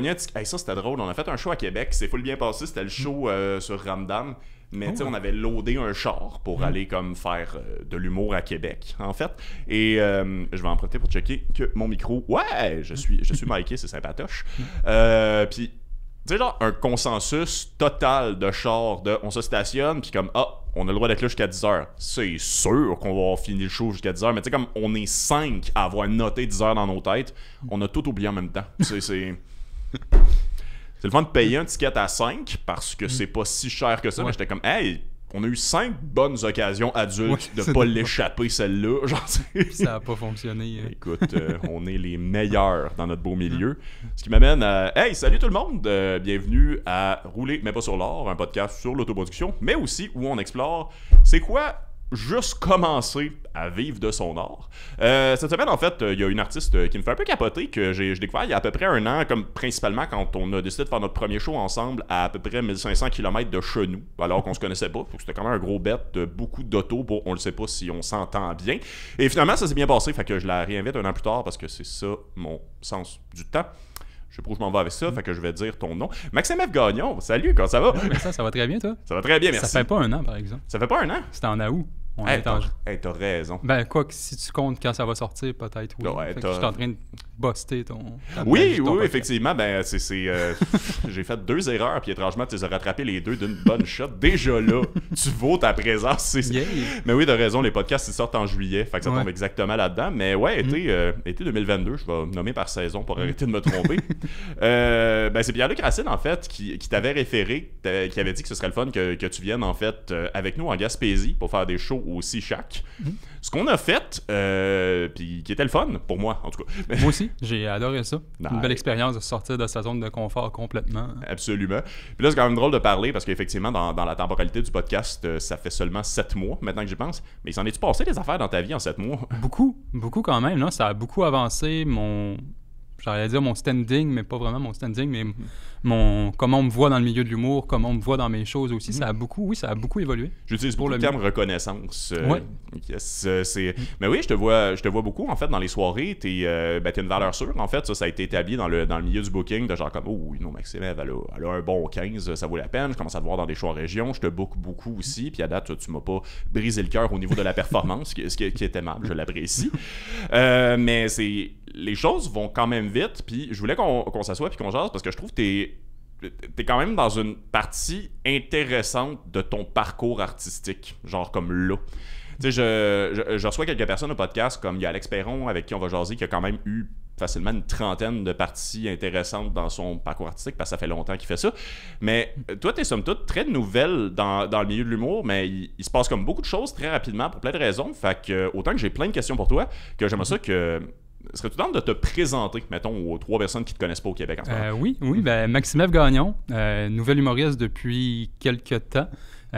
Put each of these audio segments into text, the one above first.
pogné un ticket. Hey, ça, c'était drôle. On a fait un show à Québec. C'est full bien passé. C'était le show sur Ramdam. Mais tu sais, on avait loadé un char pour aller comme faire de l'humour à Québec, en fait. Et je vais en profiter pour checker que mon micro... Ouais, je suis miké, c'est sympatoche. Puis, tu sais, genre, un consensus total de char de on se stationne, puis comme, on a le droit d'être là jusqu'à 10h. C'est sûr qu'on va finir le show jusqu'à 10h, mais tu sais, comme on est 5 à avoir noté 10h dans nos têtes, on a tout oublié en même temps. C'est le fun de payer un ticket à 5 parce que c'est pas si cher que ça, mais j'étais comme, hey, on a eu 5 bonnes occasions adultes de pas l'échapper celle-là. Genre, ça a pas fonctionné. Écoute, on est les meilleurs dans notre beau milieu. Ce qui m'amène à, hey, salut tout le monde, bienvenue à Rouler mais pas sur l'or, un podcast sur l'autoproduction, mais aussi où on explore c'est quoi juste commencer à vivre de son art. Cette semaine, en fait, il y a une artiste qui me fait un peu capoter que j'ai découvert il y a à peu près un an, comme principalement quand on a décidé de faire notre premier show ensemble à peu près 1500 km de chez nous, alors qu'on se connaissait pas. C'était quand même un gros bet de beaucoup d'auto pour on le sait pas si on s'entend bien. Et finalement, ça s'est bien passé, fait que je la réinvite un an plus tard parce que c'est ça mon sens du temps. Je sais pas où je m'en vais avec ça, fait que je vais dire ton nom. Maxime F. Gagnon, salut, comment ça va? Ouais, ça va très bien, toi? Ça va très bien, merci. Ça fait pas un an, par exemple. Ça fait pas un an? C'était en août. T'as raison. Ben, quoi que si tu comptes quand ça va sortir, peut-être, oui. Ouais, fait que je suis en train de buster ton... Oui, effectivement, ben, j'ai fait 2 erreurs, puis étrangement, tu les as rattrapées les 2 d'une bonne shot. Déjà là, tu vaux ta présence. Yeah. Mais oui, t'as raison, les podcasts, ils sortent en juillet, fait que ça tombe exactement là-dedans. Mais ouais, été 2022, je vais nommer par saison pour arrêter de me tromper. Ben, c'est Pierre-Luc Racine, en fait, qui t'avait référé, qui avait dit que ce serait le fun que tu viennes, en fait, avec nous en Gaspésie pour faire des shows aussi chaque. Ce qu'on a fait, puis qui était le fun, pour moi, en tout cas. Moi aussi, j'ai adoré ça. Une belle expérience de sortir de sa zone de confort complètement. Absolument. Puis là, c'est quand même drôle de parler parce qu'effectivement, dans la temporalité du podcast, ça fait seulement 7 mois, maintenant que j'y pense. Mais il s'en est-tu passé des affaires dans ta vie en 7 mois? Beaucoup quand même. Là. Ça a beaucoup avancé j'allais dire mon standing, mais pas vraiment mon standing, mais comment on me voit dans le milieu de l'humour, comment on me voit dans mes choses aussi, ça a beaucoup évolué. J'utilise beaucoup le terme reconnaissance. Yes, mais oui, je te vois beaucoup, en fait, dans les soirées. T'es une valeur sûre, en fait. Ça a été établi dans le milieu du booking, de genre comme, oh oui, non, Maxime, elle a un bon 15, ça vaut la peine. Je commence à te voir dans des shows en région. Je te book beaucoup aussi. Puis à date, tu m'as pas brisé le cœur au niveau de la performance, ce qui est aimable, je l'apprécie. Mais les choses vont quand même vite, puis je voulais qu'on s'assoie puis qu'on jase parce que je trouve que t'es quand même dans une partie intéressante de ton parcours artistique, genre comme là. Tu sais, je reçois quelques personnes au podcast, comme il y a Alex Perron avec qui on va jaser, qui a quand même eu facilement une trentaine de parties intéressantes dans son parcours artistique, parce que ça fait longtemps qu'il fait ça. Mais toi, t'es somme toute très nouvelle dans le milieu de l'humour, mais il se passe comme beaucoup de choses très rapidement pour plein de raisons. Fait que autant que j'ai plein de questions pour toi, que j'aimerais ça que... Serais-tu tente de te présenter, mettons, aux 3 personnes qui ne te connaissent pas au Québec en ce moment? Oui, ben Maxime F. Gagnon, nouvel humoriste depuis quelques temps.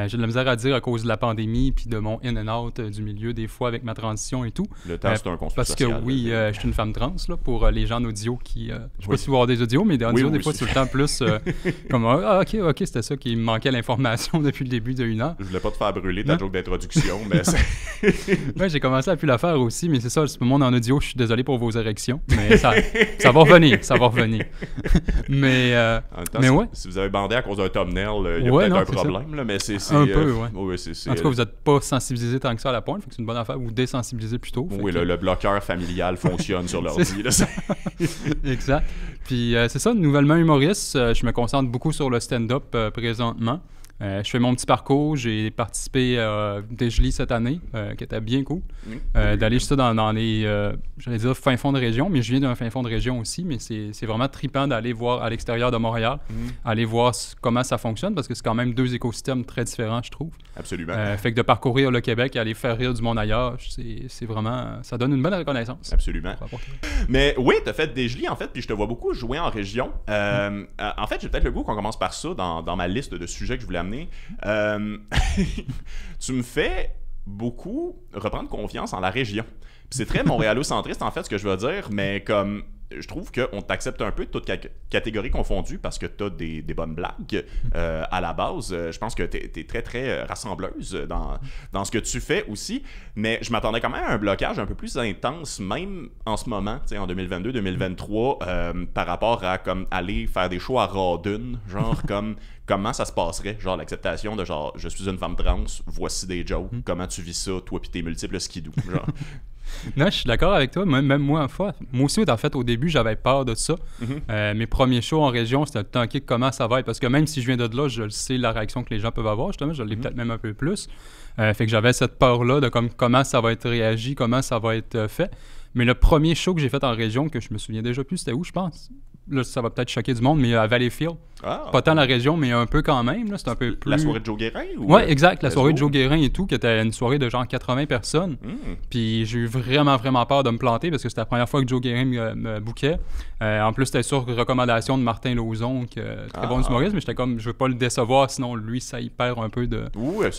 J'ai de la misère à dire à cause de la pandémie puis de mon in and out du milieu des fois avec ma transition et tout. Le temps, c'est un construit parce social. Parce que oui, je suis une femme trans là, pour les gens en audio qui... je sais pas si vous avez des audios, mais des audios, des fois, c'est tout le temps plus comme « Ah, ok, c'était ça qui me manquait l'information depuis le début de 1 heure. » Je voulais pas te faire brûler ta joke d'introduction, mais c'est... Ouais, j'ai commencé à plus la faire aussi, mais c'est ça, c'est pour moi en audio, je suis désolé pour vos érections, mais ça va revenir, mais ouais. Si vous avez bandé à cause d'un thumbnail, il y a peut-être un problème, là, mais c'est un peu, ouais. C'est, en tout cas, vous n'êtes pas sensibilisé tant que ça à la pointe, fait que c'est une bonne affaire, vous désensibilisez plutôt. Oui, le bloqueur familial fonctionne sur l'ordi. Exact. Puis c'est ça, nouvellement humoriste, je me concentre beaucoup sur le stand-up présentement. Je fais mon petit parcours, j'ai participé à Desjolies cette année, qui était bien cool. D'aller juste dans les, j'allais dire fin fond de région, mais je viens d'un fin fond de région aussi, mais c'est vraiment trippant d'aller voir à l'extérieur de Montréal, aller voir comment ça fonctionne, parce que c'est quand même 2 écosystèmes très différents, je trouve. Absolument. Fait que de parcourir le Québec et aller faire rire du monde ailleurs, c'est vraiment, ça donne une bonne reconnaissance. Absolument. Mais oui, t'as fait Desjolies, en fait, puis je te vois beaucoup jouer en région. En fait, j'ai peut-être le goût qu'on commence par ça dans ma liste de sujets que je voulais amener. Tu me fais beaucoup reprendre confiance en la région. Puis c'est très montréalocentriste en fait ce que je veux dire, mais comme je trouve qu'on t'accepte un peu de toutes catégories confondues parce que t'as des bonnes blagues à la base. Je pense que t'es très, très rassembleuse dans ce que tu fais aussi, mais je m'attendais quand même à un blocage un peu plus intense, même en ce moment, en 2022-2023, par rapport à comme aller faire des shows à Rawdon, genre comme comment ça se passerait, genre l'acceptation de genre je suis une femme trans, voici des jokes, comment tu vis ça, toi pis tes multiples skidoo, genre. Non, je suis d'accord avec toi. Même moi, moi aussi, en fait, au début, j'avais peur de ça. Mes premiers shows en région, c'était le temps OK, comment ça va être. Parce que même si je viens de là, je le sais, la réaction que les gens peuvent avoir, justement, je l'ai peut-être même un peu plus. Fait que j'avais cette peur-là de comment ça va être réagi, comment ça va être fait. Mais le premier show que j'ai fait en région, que je me souviens déjà plus, c'était où, je pense? Là, ça va peut-être choquer du monde, mais à Valleyfield. Pas tant la région, mais un peu quand même. Là, c'est un peu plus... La soirée de Joe Guérin? Oui, exact. La soirée de Joe Guérin et tout, qui était une soirée de genre 80 personnes. Puis j'ai eu vraiment, vraiment peur de me planter parce que c'était la première fois que Joe Guérin me bookait. En plus, c'était sur recommandation de Martin Lauzon, très bon humoriste, mais j'étais comme, je veux pas le décevoir, sinon lui, ça y perd un peu de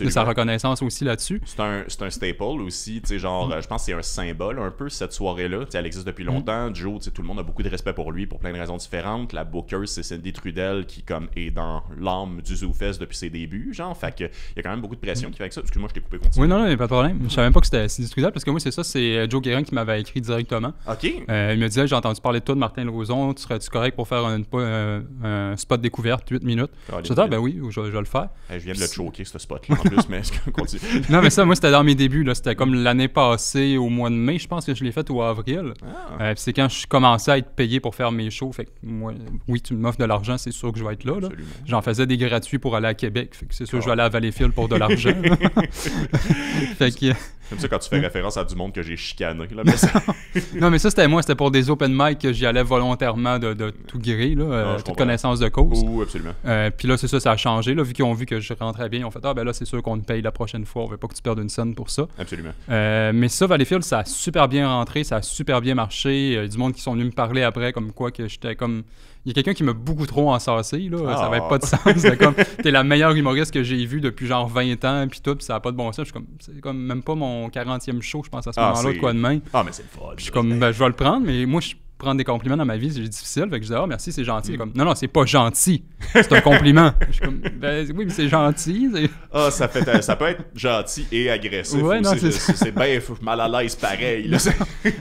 sa reconnaissance aussi là-dessus. C'est un staple aussi, tu sais, genre, je pense que c'est un symbole un peu, cette soirée-là. Tu sais, elle existe depuis longtemps. Joe, tu sais, tout le monde a beaucoup de respect pour lui pour plein de raisons différentes. La booker, c'est Cindy Trudel qui comme est dans l'âme du ZooFest depuis ses débuts, genre, fait que il y a quand même beaucoup de pression qui fait avec ça. Excuse-moi, je t'ai coupé, continue. Oui, non, il n'y a pas de problème. Je savais même pas que c'était Cindy Trudel parce que moi, c'est Joe Guérin qui m'avait écrit directement. OK. Il me disait, j'ai entendu parler de toi de Martin Lauzon, tu serais-tu correct pour faire un spot découverte 8 minutes? Je disais, ben oui, je vais le faire. Je viens de le choquer, ce spot-là, en plus, mais continue. Non, mais ça, moi, c'était dans mes débuts, là. C'était comme l'année passée, au mois de mai, je pense que je l'ai fait au avril. Puis c'est quand je commençais à être payé pour faire mes shows. Fait que moi, oui, tu m'offres de l'argent, c'est sûr que je vais être là. J'en faisais des gratuits pour aller à Québec. Fait que c'est sûr que je vais aller à Valleyfield pour de l'argent. Fait que... Comme ça quand tu fais référence à du monde que j'ai chicané. Là, mais ça... Non, mais ça, c'était moi. C'était pour des open mic que j'y allais volontairement de tout gré, toute connaissance de cause. Oui, absolument. Puis là, c'est ça a changé. Là, vu qu'ils ont vu que je rentrais bien, ils ont fait « Ah, ben là, c'est sûr qu'on te paye la prochaine fois. On veut pas que tu perdes une scène pour ça. » Absolument. Mais ça, Valleyfield, ça a super bien rentré. Ça a super bien marché. Il y a du monde qui sont venus me parler après, comme quoi que j'étais comme... Il y a quelqu'un qui m'a beaucoup trop ensassé, là. Ça n'avait pas de sens. C'était comme, t'es la meilleure humoriste que j'ai vue depuis genre 20 ans, puis tout, puis ça n'a pas de bon sens. C'est comme même pas mon 40e show, je pense, à ce moment-là, de quoi de main. Ah, mais c'est le fun. Je suis comme, ben, je vais le prendre, mais moi, prendre des compliments dans ma vie, c'est difficile. Fait que je dis, merci, c'est gentil. Comme, non, c'est pas gentil. C'est un compliment. Je suis comme, ben oui, mais c'est gentil. Ça peut être gentil et agressif. Ouais, non, c'est bien mal à l'aise pareil. Là.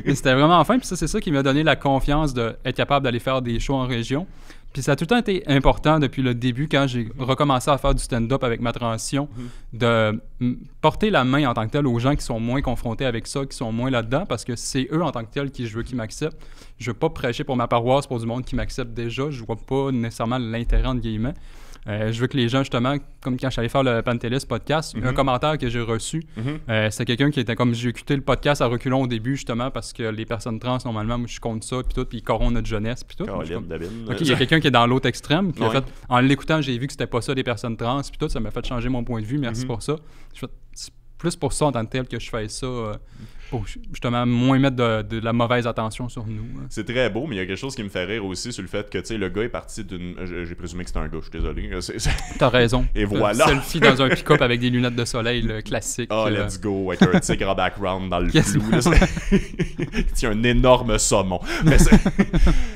Mais c'était vraiment fin. Puis ça, c'est ça qui m'a donné la confiance d'être capable d'aller faire des shows en région. Puis ça a tout le temps été important depuis le début, quand j'ai recommencé à faire du stand-up avec ma transition, de porter la main en tant que tel aux gens qui sont moins confrontés avec ça, qui sont moins là-dedans, parce que c'est eux en tant que tel qui je veux qu'ils m'acceptent. Je veux pas prêcher pour ma paroisse pour du monde qui m'accepte déjà. Je vois pas nécessairement l'intérêt, entre guillemets. Je veux que les gens, justement, comme quand je suis allé faire le Pantelis podcast, un commentaire que j'ai reçu, c'est quelqu'un qui était comme, j'ai écouté le podcast à reculons au début, justement, parce que les personnes trans, normalement, moi, je compte ça, puis tout, puis ils corrompent notre jeunesse, puis tout. Il y a quelqu'un qui est dans l'autre extrême, puis en fait, en l'écoutant, j'ai vu que c'était pas ça des personnes trans, puis tout, ça m'a fait changer mon point de vue, merci pour ça. C'est plus pour ça en tant que tel que je fais ça, pour justement moins mettre de la mauvaise attention sur nous. C'est très beau, mais il y a quelque chose qui me fait rire aussi sur le fait que, tu sais, le gars est parti d'une... J'ai présumé que c'était un gars, je suis désolé. T'as raison. Et voilà. Selfie dans un pick-up avec des lunettes de soleil, le classique. Ah, let's go, avec un tigre en background dans le flou. Il tient un énorme saumon.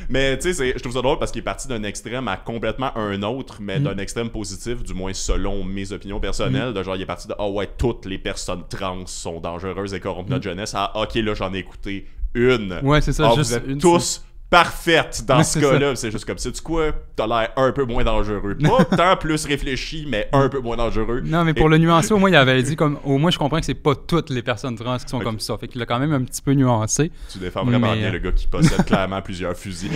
Mais tu sais, je trouve ça drôle parce qu'il est parti d'un extrême à complètement un autre, mais d'un extrême positif, du moins selon mes opinions personnelles. De genre, il est parti de « Ah ouais, toutes les personnes trans sont dangereuses et corrompent notre jeunesse. » Ah, ok, là, j'en ai écouté une. Ouais, c'est ça. Ah, juste vous êtes tous parfaite dans ce cas-là. C'est juste comme, sais-tu quoi? T'as l'air un peu moins dangereux. Pas tant plus réfléchi, mais un peu moins dangereux. Non, mais pour le nuancer, au moins, il avait dit comme, au moins, je comprends que c'est pas toutes les personnes trans qui sont comme ça. Fait qu'il l'a quand même un petit peu nuancé. Tu défends vraiment bien le gars qui possède clairement plusieurs fusils.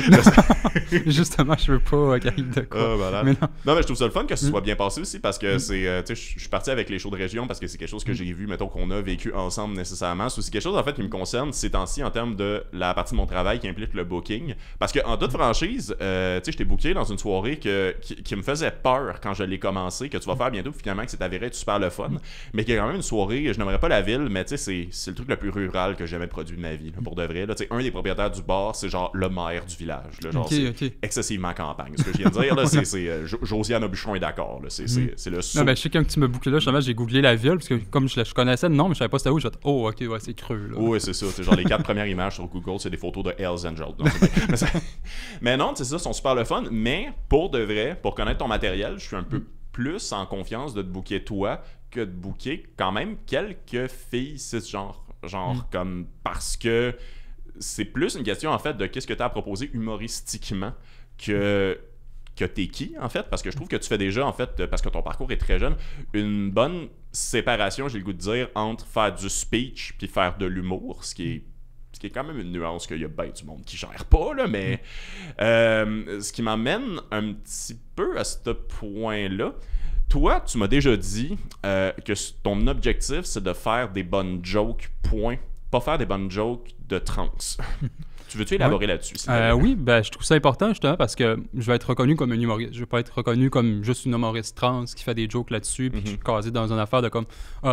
Justement, je veux pas qu'il arrive de quoi. Voilà. Mais non, mais je trouve ça le fun que ce soit bien passé aussi parce que c'est, tu sais, je suis parti avec les shows de région parce que c'est quelque chose que j'ai vu, mettons, qu'on a vécu ensemble nécessairement. C'est aussi quelque chose, en fait, qui me concerne ces temps-ci en termes de la partie de mon travail qui implique le booking. Parce que en toute franchise, tu sais, je t'ai booké dans une soirée qui me faisait peur quand je l'ai commencé, que tu vas faire bientôt, finalement que c'est avéré être super le fun, mais qui est quand même une soirée, je n'aimerais pas la ville, mais tu sais, c'est le truc le plus rural que j'ai jamais produit de ma vie, là, pour de vrai. Tu sais, un des propriétaires du bar, c'est genre le maire du village, là, genre c'est excessivement campagne. Ce que je viens de dire, là, c'est Josiane Aubuchon est d'accord, là, c'est le saut. Non, ben, je sais quand tu me bouclais là, justement, j'ai googlé la ville, parce que comme je connaissais le nom, mais je savais pas c'était où, j'ai fait, oh, ok, ouais, c'est creux, là. Ouais, c'est ça, c'est genre les 4 premières images sur Google, c'est des photos de Hells Angels. Mais non, c'est ça, ils sont super le fun. Mais pour de vrai, pour connaître ton matériel, je suis un peu plus en confiance de te booker toi que de booker quand même quelques filles cisgenres. Genre comme parce que c'est plus une question en fait de qu'est-ce que tu as à proposer humoristiquement que t'es qui en fait, parce que je trouve que tu fais déjà en fait, parce que ton parcours est très jeune, une bonne séparation, j'ai le goût de dire, entre faire du speech puis faire de l'humour, ce qui est quand même une nuance qu'il y a bien du monde qui gère pas, là, mais ce qui m'amène un petit peu à ce point-là. Toi, tu m'as déjà dit que ton objectif, c'est de faire des bonnes jokes, point. Pas faire des bonnes jokes de trans. Tu veux-tu élaborer là-dessus? Oui, ben, je trouve ça important justement parce que je vais être reconnu comme un humoriste. Je vais pas être reconnu comme juste une humoriste trans qui fait des jokes là-dessus puis que je suis casé dans une affaire de comme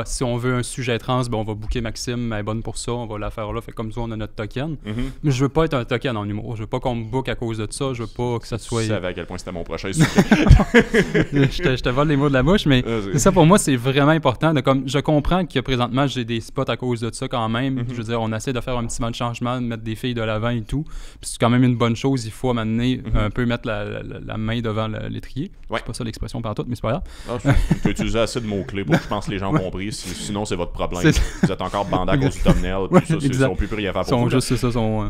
si on veut un sujet trans, ben on va booker Maxime, elle est bonne pour ça, on va la faire là, fait comme ça on a notre token. Mais je veux pas être un token en humour. Je veux pas qu'on me book à cause de ça, je veux pas que ça soit... Tu savais à quel point c'était mon prochain sujet. je te vole les mots de la bouche, mais ça pour moi c'est vraiment important. Je comprends que présentement j'ai des spots à cause de ça quand même. Je veux dire, on essaie de faire un petit peu de changement, de mettre des filles de l'avant et tout. Puis c'est quand même une bonne chose. Il faut à un moment donné un peu mettre la main devant l'étrier. Ouais. C'est pas ça l'expression par tout, mais c'est pas grave. Tu peux utiliser assez de mots-clés pour que je pense que les gens ont compris. Sinon, c'est votre problème. Vous êtes encore bandé à cause du thumbnail. Puis ça, ils n'ont plus rien faire pour vous.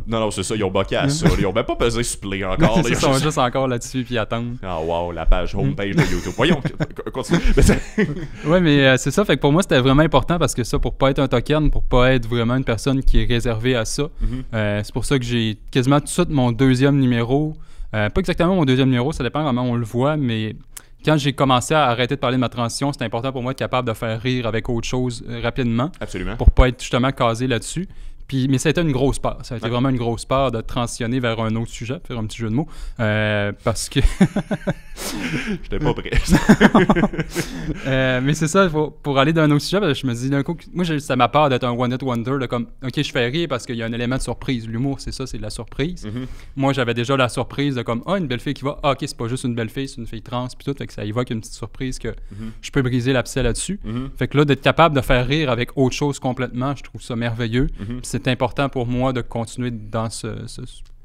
Non, c'est ça. Ils ont boqué à ça. Ils ont même pas pesé sur play encore. Ils sont juste encore là-dessus puis attendent. Ah wow, la page homepage de YouTube. Voyons, continue. Ouais, mais c'est ça. Fait que pour moi, c'était vraiment important parce que ça, pour pas être un token, pour pas être vraiment une personne qui est réservée à ça, c'est pour ça que j'ai quasiment tout de suite mon deuxième numéro. Pas exactement mon deuxième numéro, ça dépend comment on le voit, mais quand j'ai commencé à arrêter de parler de ma transition, c'était important pour moi d'être capable de faire rire avec autre chose rapidement. Absolument. Pour pas être justement casé là-dessus. Mais ça a été une grosse part. Ça a été vraiment une grosse part de transitionner vers un autre sujet, faire un petit jeu de mots. Parce que... J'étais pas prêt. Mais c'est ça, pour aller d'un autre sujet, parce que je me dis d'un coup, moi, ça m'a peur d'être un one-hit wonder, de comme, OK, je fais rire parce qu'il y a un élément de surprise. L'humour, c'est ça, c'est de la surprise. Moi, j'avais déjà la surprise de comme, une belle fille qui va, OK, c'est pas juste une belle fille, c'est une fille trans, puis tout, fait que ça évoque une petite surprise que je peux briser l'abcès là-dessus. Fait que là, d'être capable de faire rire avec autre chose complètement, je trouve ça merveilleux. C'est important pour moi de continuer dans ce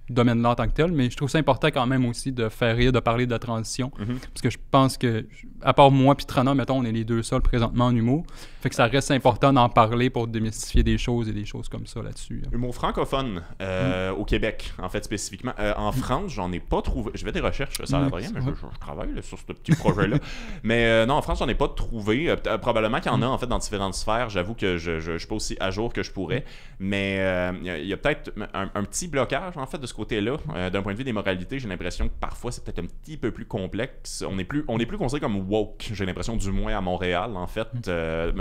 domaine-là en tant que tel, mais je trouve ça important quand même aussi de faire rire, de parler de la transition, parce que je pense que, à part moi puis Trana, mettons, on est les deux seuls présentement en humour, fait que ça reste important d'en parler pour démystifier des choses et des choses comme ça là-dessus. Humour francophone au Québec, en fait, spécifiquement. En France, j'en ai pas trouvé. Je fais des recherches, ça n'a rien, mais je travaille là, sur ce petit projet-là. Mais non, en France, j'en ai pas trouvé. Probablement qu'il y en a, en fait, dans différentes sphères. J'avoue que je suis pas aussi à jour que je pourrais. Mais il y a peut-être un petit blocage, en fait, de ce côté-là. D'un point de vue des moralités, j'ai l'impression que parfois, c'est peut-être un petit peu plus complexe. On est plus considéré comme woke, j'ai l'impression, du moins à Montréal, en fait.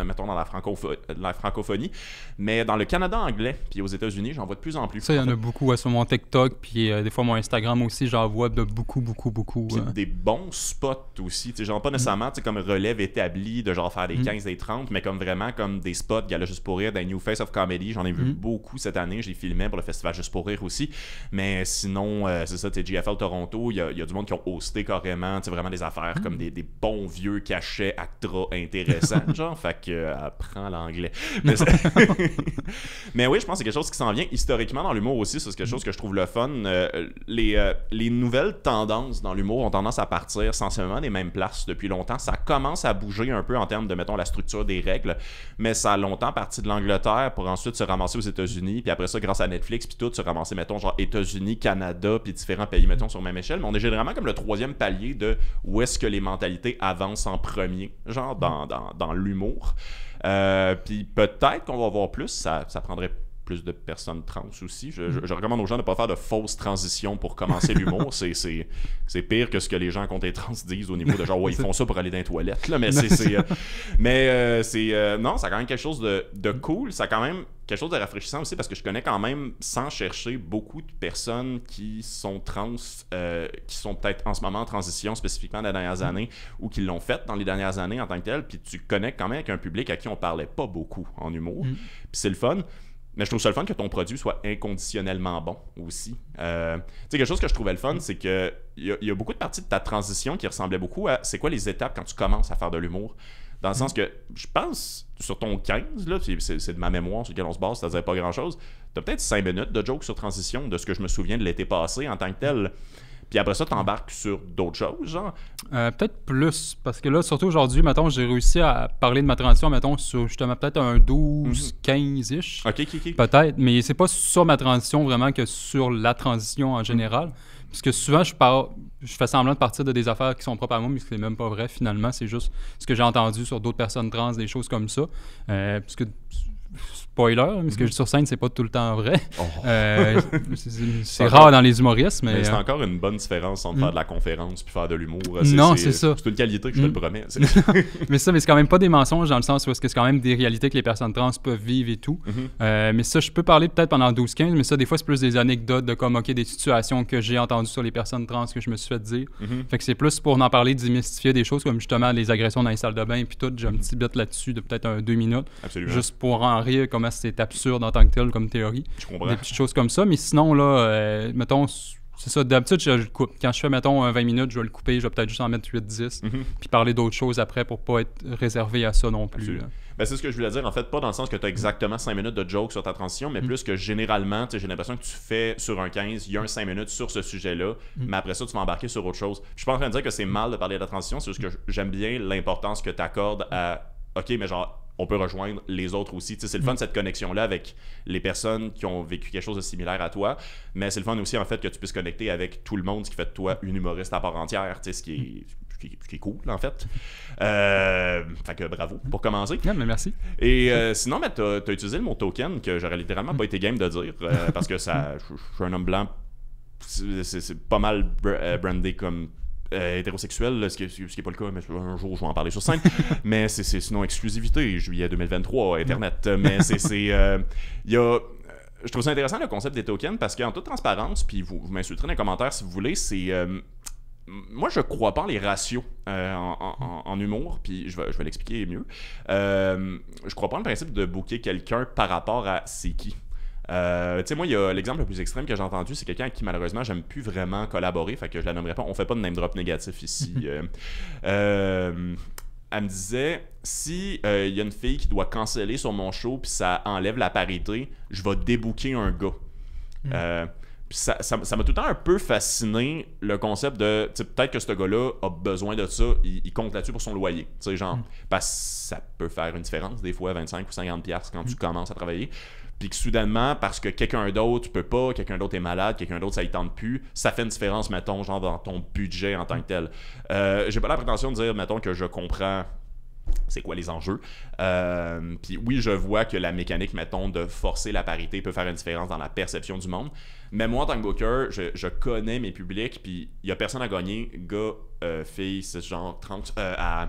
Mettons dans la francophonie. Mais dans le Canada anglais, puis aux États-Unis, j'en vois de plus en plus. Ça, il y en a beaucoup sur mon TikTok, puis des fois mon Instagram aussi, j'en vois de beaucoup. Puis des bons spots aussi. Genre pas nécessairement comme relève établie de genre faire des 15, des 30, mais comme vraiment comme des spots, Gala Juste pour rire, des New Face of Comedy. J'en ai vu beaucoup cette année. Je les filmais pour le Festival Juste pour rire aussi. Mais sinon, c'est ça, GFL Toronto, il y a du monde qui ont hosté carrément, vraiment des affaires comme des bons vieux cachets Actra intéressants, genre, fait que apprends l'anglais. Mais oui, je pense que c'est quelque chose qui s'en vient historiquement dans l'humour aussi, c'est quelque chose que je trouve le fun. Les nouvelles tendances dans l'humour ont tendance à partir sensiblement des mêmes places depuis longtemps. Ça commence à bouger un peu en termes de, mettons, la structure des règles, mais ça a longtemps parti de l'Angleterre pour ensuite se ramasser aux États-Unis, puis après ça, grâce à Netflix, puis tout, se ramasser, mettons, genre États-Unis, Canada, puis différents pays, mettons, sur même échelle. Mais on est généralement comme le troisième palier de où est-ce que les mentalités avancent en premier, genre dans l'humour. Puis peut-être qu'on va voir plus, ça prendrait plus de personnes trans aussi. Je recommande aux gens de ne pas faire de fausses transitions pour commencer l'humour. C'est pire que ce que les gens contre les trans disent au niveau de genre, ouais, ils font ça pour aller dans les toilettes. Là, mais non, ça a quand même quelque chose de cool. Ça a quand même quelque chose de rafraîchissant aussi parce que je connais quand même, sans chercher, beaucoup de personnes qui sont trans, qui sont peut-être en ce moment en transition spécifiquement dans les dernières années ou qui l'ont fait dans les dernières années en tant que tel. Puis tu connectes quand même avec un public à qui on parlait pas beaucoup en humour. Puis c'est le fun. Mais je trouve ça le fun que ton produit soit inconditionnellement bon aussi. Tu sais, quelque chose que je trouvais le fun, c'est qu'il y a beaucoup de parties de ta transition qui ressemblaient beaucoup à c'est quoi les étapes quand tu commences à faire de l'humour. Dans le sens que, je pense, sur ton 15, là, c'est de ma mémoire sur laquelle on se base, c'est-à-dire pas grand-chose, t'as peut-être 5 minutes de joke sur transition de ce que je me souviens de l'été passé en tant que tel. Puis après ça, t'embarques sur d'autres choses, genre? Peut-être plus, parce que là, surtout aujourd'hui, mettons, j'ai réussi à parler de ma transition, mettons, sur justement peut-être un 12-15-ish. OK. Peut-être, mais c'est pas sur ma transition vraiment que sur la transition en général. Parce que souvent, je fais semblant de partir de des affaires qui sont propres à moi, mais c'est même pas vrai finalement. C'est juste ce que j'ai entendu sur d'autres personnes trans, des choses comme ça. Parce que, spoiler, mais ce que je dis sur scène, c'est pas tout le temps vrai. C'est rare dans les humoristes, mais c'est encore une bonne différence entre faire de la conférence puis faire de l'humour. C'est ça. C'est une qualité que je te le promets. mais c'est quand même pas des mensonges dans le sens où c'est quand même des réalités que les personnes trans peuvent vivre et tout. Mais ça, je peux parler peut-être pendant 12-15, mais ça, des fois, c'est plus des anecdotes de comme, OK, des situations que j'ai entendues sur les personnes trans que je me suis fait dire. Fait que c'est plus pour en parler, démystifier des choses comme justement les agressions dans les salles de bain puis tout. J'ai un petit bit là-dessus de peut-être 2 minutes. Absolument. Juste pour en rire, comment c'est absurde en tant que tel comme théorie. Je comprends. Des petites choses comme ça. Mais sinon, là, mettons, c'est ça. D'habitude, je le coupe. Quand je fais, mettons, 20 minutes, je vais le couper. Je vais peut-être juste en mettre 8-10. Puis parler d'autres choses après pour pas être réservé à ça non plus. Ben, c'est ce que je voulais dire, en fait, pas dans le sens que tu as exactement 5 minutes de joke sur ta transition, mais plus que généralement, j'ai l'impression que tu fais sur un 15, il y a un 5 minutes sur ce sujet-là, mais après ça, tu vas embarquer sur autre chose. Je suis pas en train de dire que c'est mal de parler de la transition, c'est juste que j'aime bien l'importance que tu accordes à OK, mais genre, on peut rejoindre les autres aussi. C'est le fun, cette connexion-là avec les personnes qui ont vécu quelque chose de similaire à toi, mais c'est le fun aussi, en fait, que tu puisses connecter avec tout le monde, ce qui fait de toi une humoriste à part entière, ce qui est cool, en fait. Fait que bravo pour commencer. Yeah, mais merci. Et sinon, tu as utilisé le mot token que j'aurais littéralement pas été game de dire parce que ça, je suis un homme blanc, c'est pas mal brandé comme hétérosexuel, ce qui est pas le cas, mais un jour je vais en parler sur scène. Mais c'est sinon exclusivité, juillet 2023, Internet. Mais il y a. Je trouve ça intéressant le concept des tokens parce qu'en toute transparence, puis vous m'insulterez dans les commentaires si vous voulez, c'est. Moi, je crois pas en les ratios en humour, puis je vais l'expliquer mieux. Je crois pas en le principe de booker quelqu'un par rapport à c'est qui. Tu sais, moi, il y a l'exemple le plus extrême que j'ai entendu, c'est quelqu'un avec qui, malheureusement, j'aime plus vraiment collaborer, fait que je la nommerai pas. On fait pas de name drop négatif ici. Elle me disait, si il y a une fille qui doit canceller sur mon show, puis ça enlève la parité, je vais débooker un gars. Puis ça m'a tout le temps un peu fasciné, le concept de, peut-être que ce gars-là a besoin de ça, il compte là-dessus pour son loyer. Tu sais, genre, parce que ça peut faire une différence, des fois, 25 ou 50$ quand tu commences à travailler. Puis que soudainement, parce que quelqu'un d'autre peut pas, quelqu'un d'autre est malade, quelqu'un d'autre ça y tente plus, ça fait une différence, mettons, genre dans ton budget en tant que tel. J'ai pas la prétention de dire, mettons, que je comprends c'est quoi les enjeux. Puis oui, je vois que la mécanique, mettons, de forcer la parité peut faire une différence dans la perception du monde. Mais moi, en tant que booker, je connais mes publics, puis il y a personne à gagner, gars, filles, c'est genre 30, à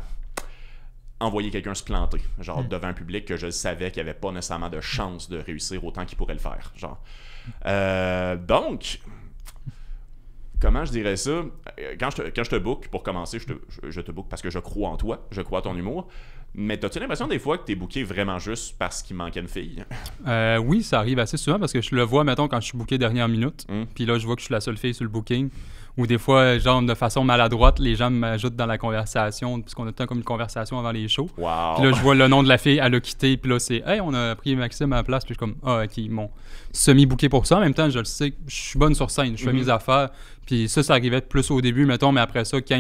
envoyer quelqu'un se planter, genre devant un public que je savais qu'il n'y avait pas nécessairement de chance de réussir autant qu'il pourrait le faire. Genre. Donc, comment je dirais ça? Quand je te book, pour commencer, je te book parce que je crois en toi, je crois à ton humour. Mais t'as-tu l'impression des fois que t'es booké vraiment juste parce qu'il manquait une fille? Oui, ça arrive assez souvent parce que je le vois, mettons, quand je suis booké dernière minute. Puis là, je vois que je suis la seule fille sur le booking. Ou des fois, genre, de façon maladroite, les gens m'ajoutent dans la conversation, puisqu'on a tout le temps comme une conversation avant les shows. Wow. Puis là, je vois le nom de la fille, elle a quitté, puis là, c'est « Hey, on a pris Maxime à la place », puis je suis comme « Ah, OK, ils m'ont semi-booké pour ça. » En même temps, je le sais, je suis bonne sur scène, je fais mes affaires, puis ça arrivait plus au début, mettons, mais après ça, quand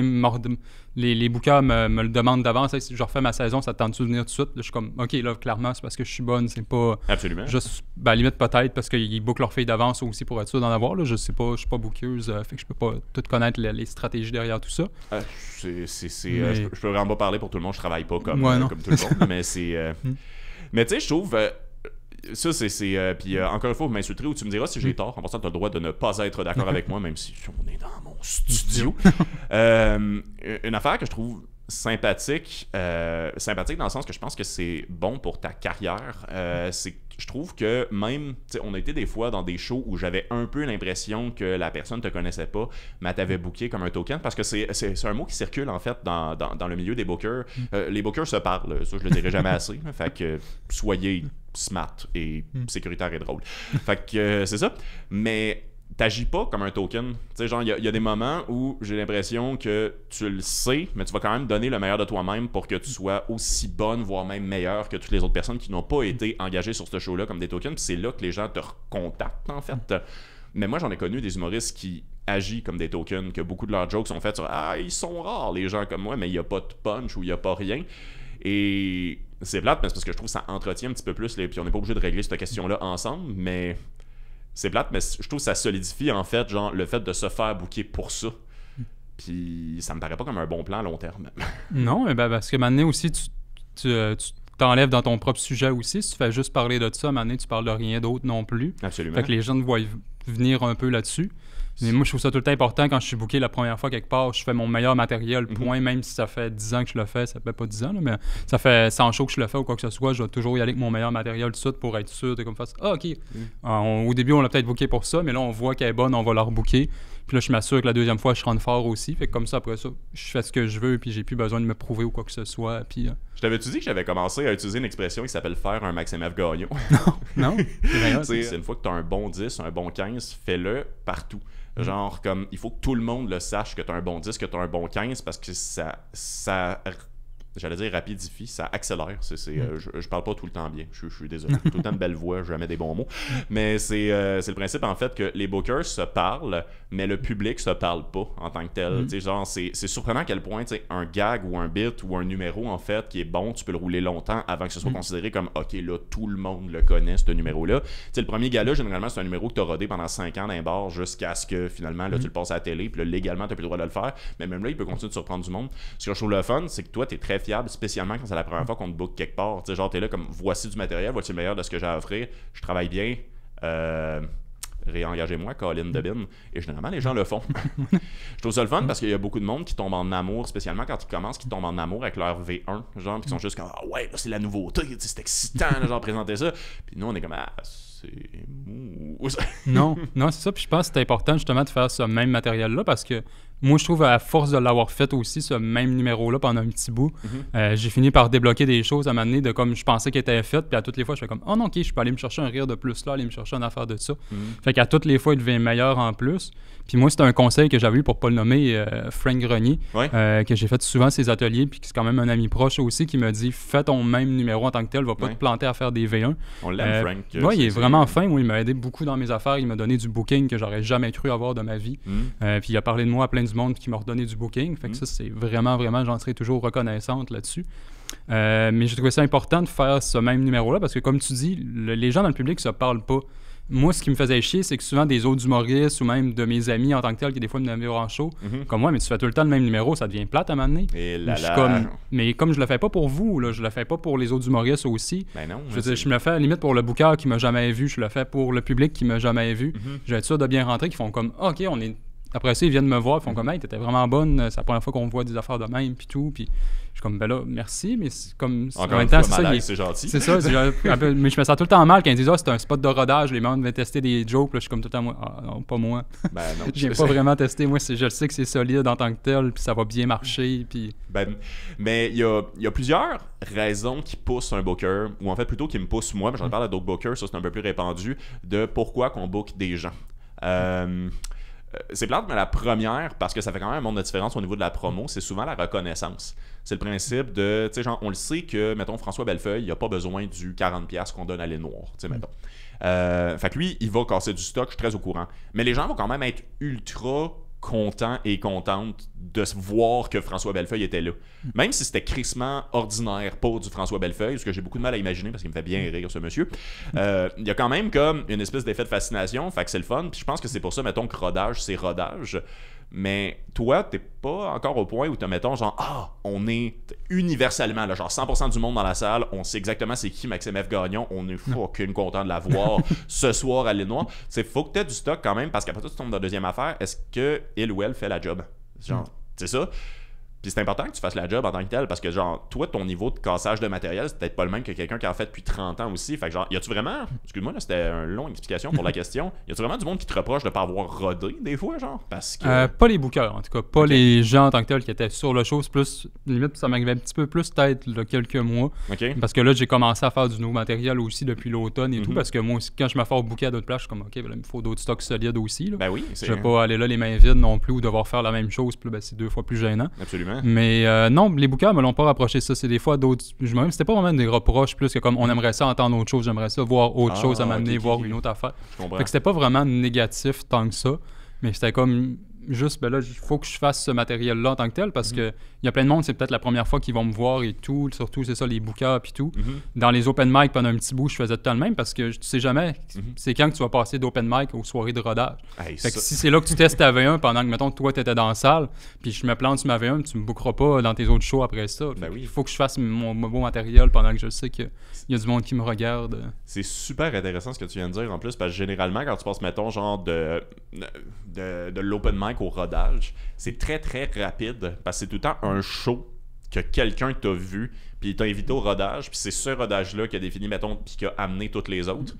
les bookers me le demandent d'avance, hey, si je refais ma saison, ça te tente-tu de venir tout de suite? Là, je suis comme « OK, là, clairement, c'est parce que je suis bonne, c'est pas... » Absolument. Juste, ben, limite peut-être, parce qu'ils bookent leur fille d'avance aussi pour être sûr d'en avoir, là. Je sais pas, je suis pas bookeuse, fait que je peux pas tout connaître les stratégies derrière tout ça. Je peux vraiment pas parler pour tout le monde, je travaille pas comme tout le monde, mais c'est... Mais tu sais, je trouve... ça, puis encore une fois, vous m'insulterez ou tu me diras si j'ai tort. En passant, tu as le droit de ne pas être d'accord avec moi, même si on est dans mon studio. Une affaire que je trouve sympathique dans le sens que je pense que c'est bon pour ta carrière, c'est que je trouve que même, on a été des fois dans des shows où j'avais un peu l'impression que la personne te connaissait pas, mais t'avait booké comme un token, parce que c'est un mot qui circule en fait dans le milieu des bookers. Les bookers se parlent, ça je le dirai jamais assez, fait que soyez smart et sécuritaire et drôle. Fait que c'est ça. Mais t'agis pas comme un token. Tu sais, genre, il y a des moments où j'ai l'impression que tu le sais, mais tu vas quand même donner le meilleur de toi-même pour que tu sois aussi bonne, voire même meilleure que toutes les autres personnes qui n'ont pas été engagées sur ce show-là comme des tokens. Puis c'est là que les gens te recontactent, en fait. Mais moi, j'en ai connu des humoristes qui agissent comme des tokens, que beaucoup de leurs jokes sont faits sur « Ah, ils sont rares, les gens comme moi, mais il n'y a pas de punch ou il n'y a pas rien. » Et c'est plate, mais c'est parce que je trouve que ça entretient un petit peu plus, puis on n'est pas obligé de régler cette question-là ensemble, mais... C'est plate, mais je trouve que ça solidifie, en fait, genre, le fait de se faire booker pour ça. Puis ça me paraît pas comme un bon plan à long terme. Non, mais parce que maintenant aussi, tu t'enlèves dans ton propre sujet aussi. Si tu fais juste parler de ça, maintenant, tu parles de rien d'autre non plus. Absolument. Fait que les gens te voient venir un peu là-dessus. Mais moi, je trouve ça tout le temps important quand je suis booké la première fois quelque part. Je fais mon meilleur matériel, point, même si ça fait 10 ans que je le fais. Ça fait pas 10 ans, là, mais ça fait 100 shows que je le fais ou quoi que ce soit. Je vais toujours y aller avec mon meilleur matériel tout de suite pour être sûr de comme face. Ah, OK. Au début, on l'a peut-être booké pour ça, mais là, on voit qu'elle est bonne, on va la rebooker. Puis là, je m'assure que la deuxième fois, je rentre fort aussi. Fait que comme ça, après ça, je fais ce que je veux, puis j'ai plus besoin de me prouver ou quoi que ce soit. Puis, Je t'avais-tu dit que j'avais commencé à utiliser une expression qui s'appelle faire un Maxime F. Gagnon? Non. C'est une fois que tu as un bon 10, un bon 15, fais-le partout. Genre, comme, il faut que tout le monde le sache que tu as un bon 10, que tu as un bon 15, parce que ça j'allais dire rapidifie, ça accélère. Je parle pas tout le temps bien, je suis désolé. Tout le temps de belle voix, jamais des bons mots. Mais c'est le principe, en fait, que les bookers se parlent, mais le public se parle pas en tant que tel. Genre, c'est surprenant à quel point un gag ou un bit ou un numéro, en fait, qui est bon, tu peux le rouler longtemps avant que ce soit considéré comme « OK, là, tout le monde le connaît, ce numéro-là ». Le premier gars-là, généralement, c'est un numéro que tu as rodé pendant 5 ans dans un bar jusqu'à ce que, finalement, là, tu le passes à la télé, puis là, légalement, tu n'as plus le droit de le faire. Mais même là, il peut continuer de surprendre du monde. Ce que je trouve le fun, c'est que toi, tu es très fiable, spécialement quand c'est la première fois qu'on te book quelque part. Tu sais, genre, t'es là comme voici du matériel, voici le meilleur de ce que j'ai à offrir, je travaille bien, réengagez-moi, Colin Debin. Et généralement, les gens le font. Je trouve ça le fun parce qu'il y a beaucoup de monde qui tombe en amour, spécialement quand ils commencent, qui tombent en amour avec leur V1, genre, qui sont juste comme ah ouais, là, c'est la nouveauté, c'est excitant, là, genre, présenter ça. Puis nous, on est comme ah, c'est mou. non, c'est ça. Puis je pense que c'est important justement de faire ce même matériel-là parce que moi, je trouve à force de l'avoir fait aussi, ce même numéro-là pendant un petit bout, j'ai fini par débloquer des choses à m'amener de comme je pensais qu'elles étaient faites. Puis à toutes les fois, je fais comme oh non, ok, je peux aller me chercher un rire de plus là, aller me chercher une affaire de ça. Fait qu'à toutes les fois, il devient meilleur en plus. Puis moi, c'était un conseil que j'avais eu pour pas le nommer, Frank Grenier, que j'ai fait souvent ses ateliers, puis c'est quand même un ami proche aussi qui m'a dit fais ton même numéro en tant que tel, va pas te planter à faire des V1. On l'aime, Frank. Oui, il est vraiment fin. Moi, il m'a aidé beaucoup dans mes affaires. Il m'a donné du booking que j'aurais jamais cru avoir de ma vie. Puis il a parlé de moi à plein du monde qui m'a redonné du booking. Fait que ça, c'est vraiment, j'en serai toujours reconnaissante là-dessus. Mais j'ai trouvé ça important de faire ce même numéro-là parce que, comme tu dis, les gens dans le public se parlent pas. Moi, ce qui me faisait chier, c'est que souvent des autres humoristes ou même de mes amis en tant que tel, qui des fois me donnaient en show, comme moi, mais tu fais tout le temps le même numéro, ça devient plate à un moment donné. Et là, mais comme je le fais pas pour vous, là, je le fais pas pour les autres humoristes aussi. Ben non. Je me le fais à la limite pour le booker qui m'a jamais vu, je le fais pour le public qui m'a jamais vu. Je vais être sûr de bien rentrer, qui font comme OK, on est. Après ça, ils viennent me voir, ils font comme hey, t'étais vraiment bonne, c'est la première fois qu'on voit des affaires de même, puis tout. Puis je suis comme ben là, merci, mais c'est comme. Encore en même temps, c'est gentil. C'est ça, mais je me sens tout le temps mal quand ils disent c'est un spot de rodage, les membres viennent tester des jokes, là, je suis comme tout le temps moi, ah non, pas moi. Ben non. J'ai pas vraiment testé, moi, je sais que c'est solide en tant que tel, puis ça va bien marcher, puis. Mais il y a plusieurs raisons qui poussent un booker, ou en fait plutôt qui me poussent moi, mais j'en parle à d'autres bookers, ça c'est un peu plus répandu, de pourquoi qu'on book des gens. C'est plate, mais la première, parce que ça fait quand même un monde de différence au niveau de la promo, c'est souvent la reconnaissance. C'est le principe de, tu sais, genre, on le sait que, mettons, François Bellefeuille, il n'a pas besoin du 40$ qu'on donne à l'île Noire, tu sais, mettons. Fait que lui, il va casser du stock, je suis très au courant. Mais les gens vont quand même être ultra contents et contentes de voir que François Bellefeuille était là. Même si c'était crissement ordinaire pour du François Bellefeuille, ce que j'ai beaucoup de mal à imaginer parce qu'il me fait bien rire ce monsieur, il y a quand même comme une espèce d'effet de fascination, fait que c'est le fun, puis je pense que c'est pour ça, mettons, que rodage, c'est rodage. Mais toi, t'es pas encore au point où t'as, mettons, genre, on est universellement, là, genre 100% du monde dans la salle, on sait exactement c'est qui Maxime F. Gagnon, on est fucking content de la voir ce soir à l'île Noire. C'est faut que t'aies du stock quand même, parce qu'après ça, tu tombes dans la deuxième affaire, est-ce que il ou elle fait la job? Genre, c'est ça. Puis c'est important que tu fasses la job en tant que tel parce que, genre, toi, ton niveau de cassage de matériel, c'est peut-être pas le même que quelqu'un qui en fait depuis 30 ans aussi. Fait que, genre, y a-tu vraiment, excuse-moi, là, c'était une longue explication pour la question, y a-tu vraiment du monde qui te reproche de pas avoir rodé des fois, genre? Parce que. Pas les bookers, en tout cas, pas les gens en tant que tels qui étaient sur le show. C'est plus, limite, ça m'arrivait un petit peu plus peut-être là, quelques mois. Parce que là, j'ai commencé à faire du nouveau matériel aussi depuis l'automne et tout. Parce que moi aussi, quand je me fais booker à d'autres places, je suis comme, OK, ben là, il me faut d'autres stocks solides aussi. Là. Ben oui, je vais pas aller là les mains vides non plus ou devoir faire la même chose. Puis ben, c'est 2 fois plus gênant. Absolument. Mais non, les bookers me l'ont pas rapproché ça. C'est des fois d'autres. C'était pas vraiment des reproches plus que comme on aimerait ça entendre autre chose, j'aimerais ça voir autre chose à m'amener, voir une autre affaire. Fait que c'était pas vraiment négatif tant que ça. Mais c'était comme juste, ben là, il faut que je fasse ce matériel-là en tant que tel parce que il y a plein de monde, c'est peut-être la première fois qu'ils vont me voir et tout. Surtout, c'est ça, les bookers et tout. Dans les open mic, pendant un petit bout, je faisais tout le même parce que tu sais jamais c'est quand que tu vas passer d'open mic aux soirées de rodage. Fait que si c'est là que tu testes ta V1 pendant que, mettons, toi, t'étais dans la salle, puis je me plante sur ma V1, tu me bookeras pas dans tes autres shows après ça. Il faut que je fasse mon beau matériel pendant que je sais qu'il y a du monde qui me regarde. C'est super intéressant ce que tu viens de dire en plus parce que généralement, quand tu passes, mettons, genre de l'open mic au rodage, c'est très très rapide parce que c'est tout le temps un show que quelqu'un t'a vu puis il t'a invité au rodage puis c'est ce rodage-là qui a défini, mettons, puis qui a amené toutes les autres.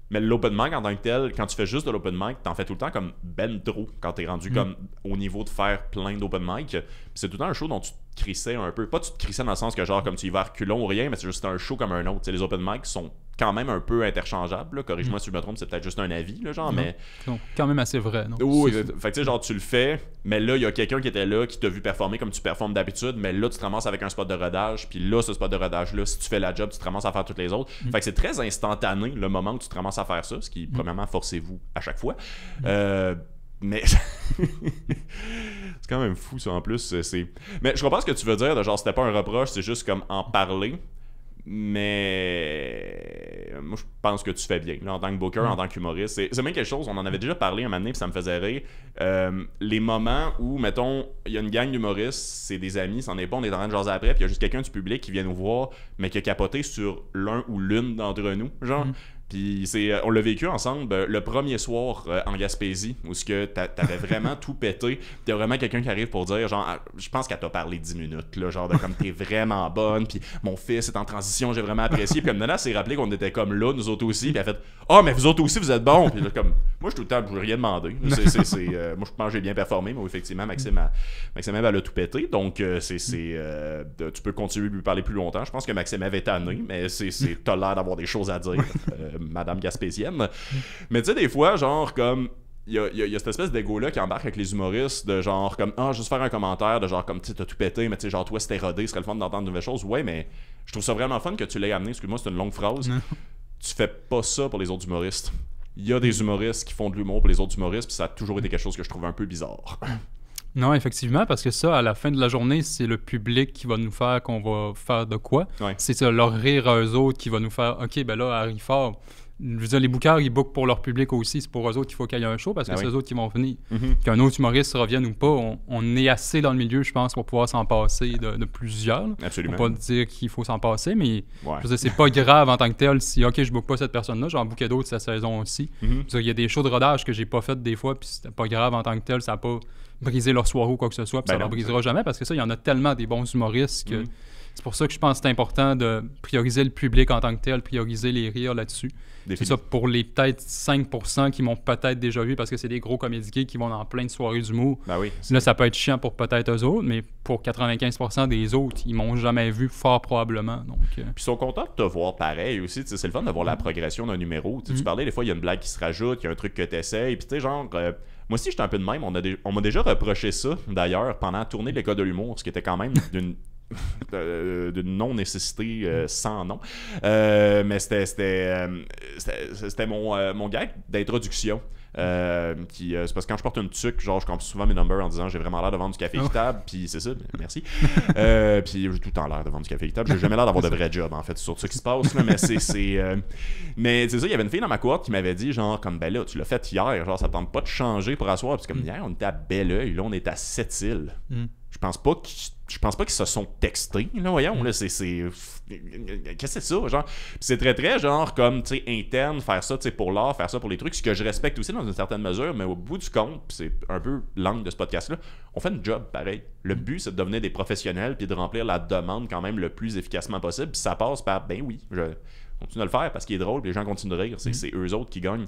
Mais l'open mic en tant que tel, quand tu fais juste de l'open mic, t'en fais tout le temps comme ben trop quand t'es rendu comme au niveau de faire plein d'open mic. Puis c'est tout le temps un show dont tu te crissais un peu. Pas tu te crissais dans le sens que genre comme tu y vas à reculons ou rien, mais c'est juste un show comme un autre. T'sais, les open mic sont quand même un peu interchangeables. Là. Corrige-moi si je me trompe, c'est peut-être juste un avis, là, genre, mais. Non, quand même assez vrai. Non? Oui, fait que tu sais, genre tu le fais, mais là, il y a quelqu'un qui était là, qui t'a vu performer comme tu performes d'habitude, mais là, tu te ramasses avec un spot de rodage, puis là, ce spot de rodage-là, si tu fais la job, tu te ramasses à faire toutes les autres. Fait que c'est très instantané le moment où tu te ramasses à faire ça, ce qui, premièrement, forcez-vous à chaque fois. Mais c'est quand même fou ça en plus. Mais je comprends ce que tu veux dire, de genre c'était pas un reproche, c'est juste comme en parler. Mais moi je pense que tu fais bien là, en tant que booker, en tant qu'humoriste. C'est même quelque chose, on en avait déjà parlé un moment donné, puis ça me faisait rire. Les moments où, mettons, il y a une gang d'humoristes, c'est des amis, c'en est pas, on est en train de jaser après, puis il y a juste quelqu'un du public qui vient nous voir, mais qui a capoté sur l'un ou l'une d'entre nous, genre. Puis on l'a vécu ensemble le premier soir en Gaspésie où t'avais vraiment tout pété. T'as vraiment quelqu'un qui arrive pour dire genre je pense qu'elle t'a parlé 10 minutes là, genre de comme t'es vraiment bonne, puis mon fils est en transition, j'ai vraiment apprécié. Puis comme Nana s'est rappelé qu'on était comme là nous autres aussi, puis elle a fait mais vous autres aussi vous êtes bons. Puis là comme moi je tout le temps je veux rien demander. Moi je pense que j'ai bien performé, mais effectivement Maxime elle a tout pété. Donc tu peux continuer de lui parler plus longtemps. Je pense que Maxime avait tanné, mais t'as l'air d'avoir des choses à dire. Madame Gaspésienne. Mais tu sais, des fois, genre, comme, il y a cette espèce d'ego-là qui embarque avec les humoristes, de genre, comme, juste faire un commentaire, de genre, comme, tu sais, t'as tout pété, mais tu sais, genre, toi, c'était rodé, ce serait le fun d'entendre de nouvelles choses. Ouais, mais je trouve ça vraiment fun que tu l'aies amené. Excuse-moi, c'est une longue phrase. Tu fais pas ça pour les autres humoristes. Il y a des humoristes qui font de l'humour pour les autres humoristes, puis ça a toujours été quelque chose que je trouve un peu bizarre. Non, effectivement, parce que ça, à la fin de la journée, c'est le public qui va nous faire qu'on va faire de quoi. Ouais. C'est ça, leur rire à eux autres qui va nous faire « OK, ben là, Harry Fort... » Je veux dire, les bookers, ils bookent pour leur public aussi. C'est pour eux autres qu'il faut qu'il y ait un show parce que c'est eux autres qui vont venir. Qu'un autre humoriste revienne ou pas, on est assez dans le milieu, je pense, pour pouvoir s'en passer de plusieurs. Absolument. Faut pas dire qu'il faut s'en passer, mais je veux dire, c'est pas grave en tant que tel si, OK, je book pas cette personne-là, j'en bookais d'autres cette saison aussi. Il y a des shows de rodage que j'ai pas fait des fois, puis c'était pas grave en tant que tel, ça a pas brisé leur soirée ou quoi que ce soit, puis ça leur brisera jamais parce que ça, il y en a tellement des bons humoristes que c'est pour ça que je pense que c'est important de prioriser le public en tant que tel, prioriser les rires là-dessus. C'est ça pour les peut-être 5% qui m'ont peut-être déjà vu parce que c'est des gros comédiens qui vont dans plein de soirées d'humour. Là, ça peut être chiant pour peut-être eux autres, mais pour 95% des autres, ils m'ont jamais vu fort probablement. Donc, Puis ils sont contents de te voir pareil aussi. C'est le fun de voir la progression d'un numéro. Tu parlais, des fois, il y a une blague qui se rajoute, il y a un truc que tu essaies. Puis tu sais, genre... moi aussi, j'étais un peu de même. On m'a déjà reproché ça, d'ailleurs, pendant la tournée de l'École de l'humour, ce qui était quand même d'une non-nécessité sans nom. Mais c'était mon gag d'introduction. C'est parce que quand je porte une tuque, genre je compte souvent mes numbers en disant j'ai vraiment l'air de vendre du café équitable, puis c'est ça, merci. Puis j'ai tout le temps l'air de vendre du café équitable, j'ai jamais l'air d'avoir de vrai job en fait, c'est sur ça qui se passe, là, mais mais c'est ça, il y avait une fille dans ma cohorte qui m'avait dit genre comme ben là, tu l'as fait hier, genre ça tente pas de changer pour asseoir, puis comme hier on était à Belleuil, là on est à Sept-Îles. je pense pas qu'ils se sont textés, là, voyons, là, qu'est-ce que c'est ça, genre, pis c'est très, très, genre, comme, tu sais, interne, faire ça, tu sais, pour l'art, faire ça pour les trucs, ce que je respecte aussi dans une certaine mesure, mais au bout du compte, pis c'est un peu l'angle de ce podcast-là, on fait une job, pareil. Le but, c'est de devenir des professionnels, puis de remplir la demande quand même le plus efficacement possible, puis ça passe par, ben oui, je continue de le faire parce qu'il est drôle, puis les gens continuent de rire, c'est eux autres qui gagnent.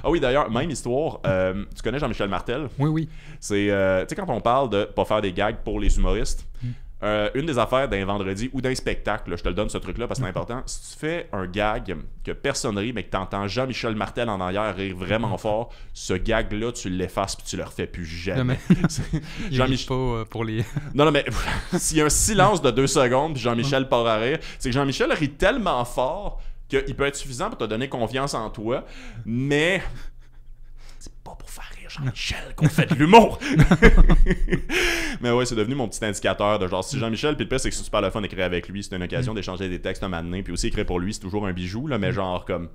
Ah oui, d'ailleurs, même histoire, tu connais Jean-Michel Martel? Oui. C'est, tu sais, quand on parle de pas faire des gags pour les humoristes, une des affaires d'un vendredi ou d'un spectacle, là, je te le donne ce truc-là parce que c'est important, si tu fais un gag que personne rit, mais que t'entends Jean-Michel Martel en arrière rire vraiment fort, ce gag-là, tu l'effaces puis tu le refais plus jamais. Jean-Michel pas pour les... non, mais s'il y a un silence de 2 secondes puis Jean-Michel part à rire, c'est que Jean-Michel rit tellement fort qu'il peut être suffisant pour te donner confiance en toi, mais c'est pas pour faire rire Jean-Michel qu'on fait de l'humour. Mais ouais, c'est devenu mon petit indicateur de genre, si Jean-Michel, puis le pire, c'est que c'est super le fun d'écrire avec lui, c'est une occasion d'échanger des textes un moment donné, puis aussi écrire pour lui, c'est toujours un bijou, là, mais genre comme...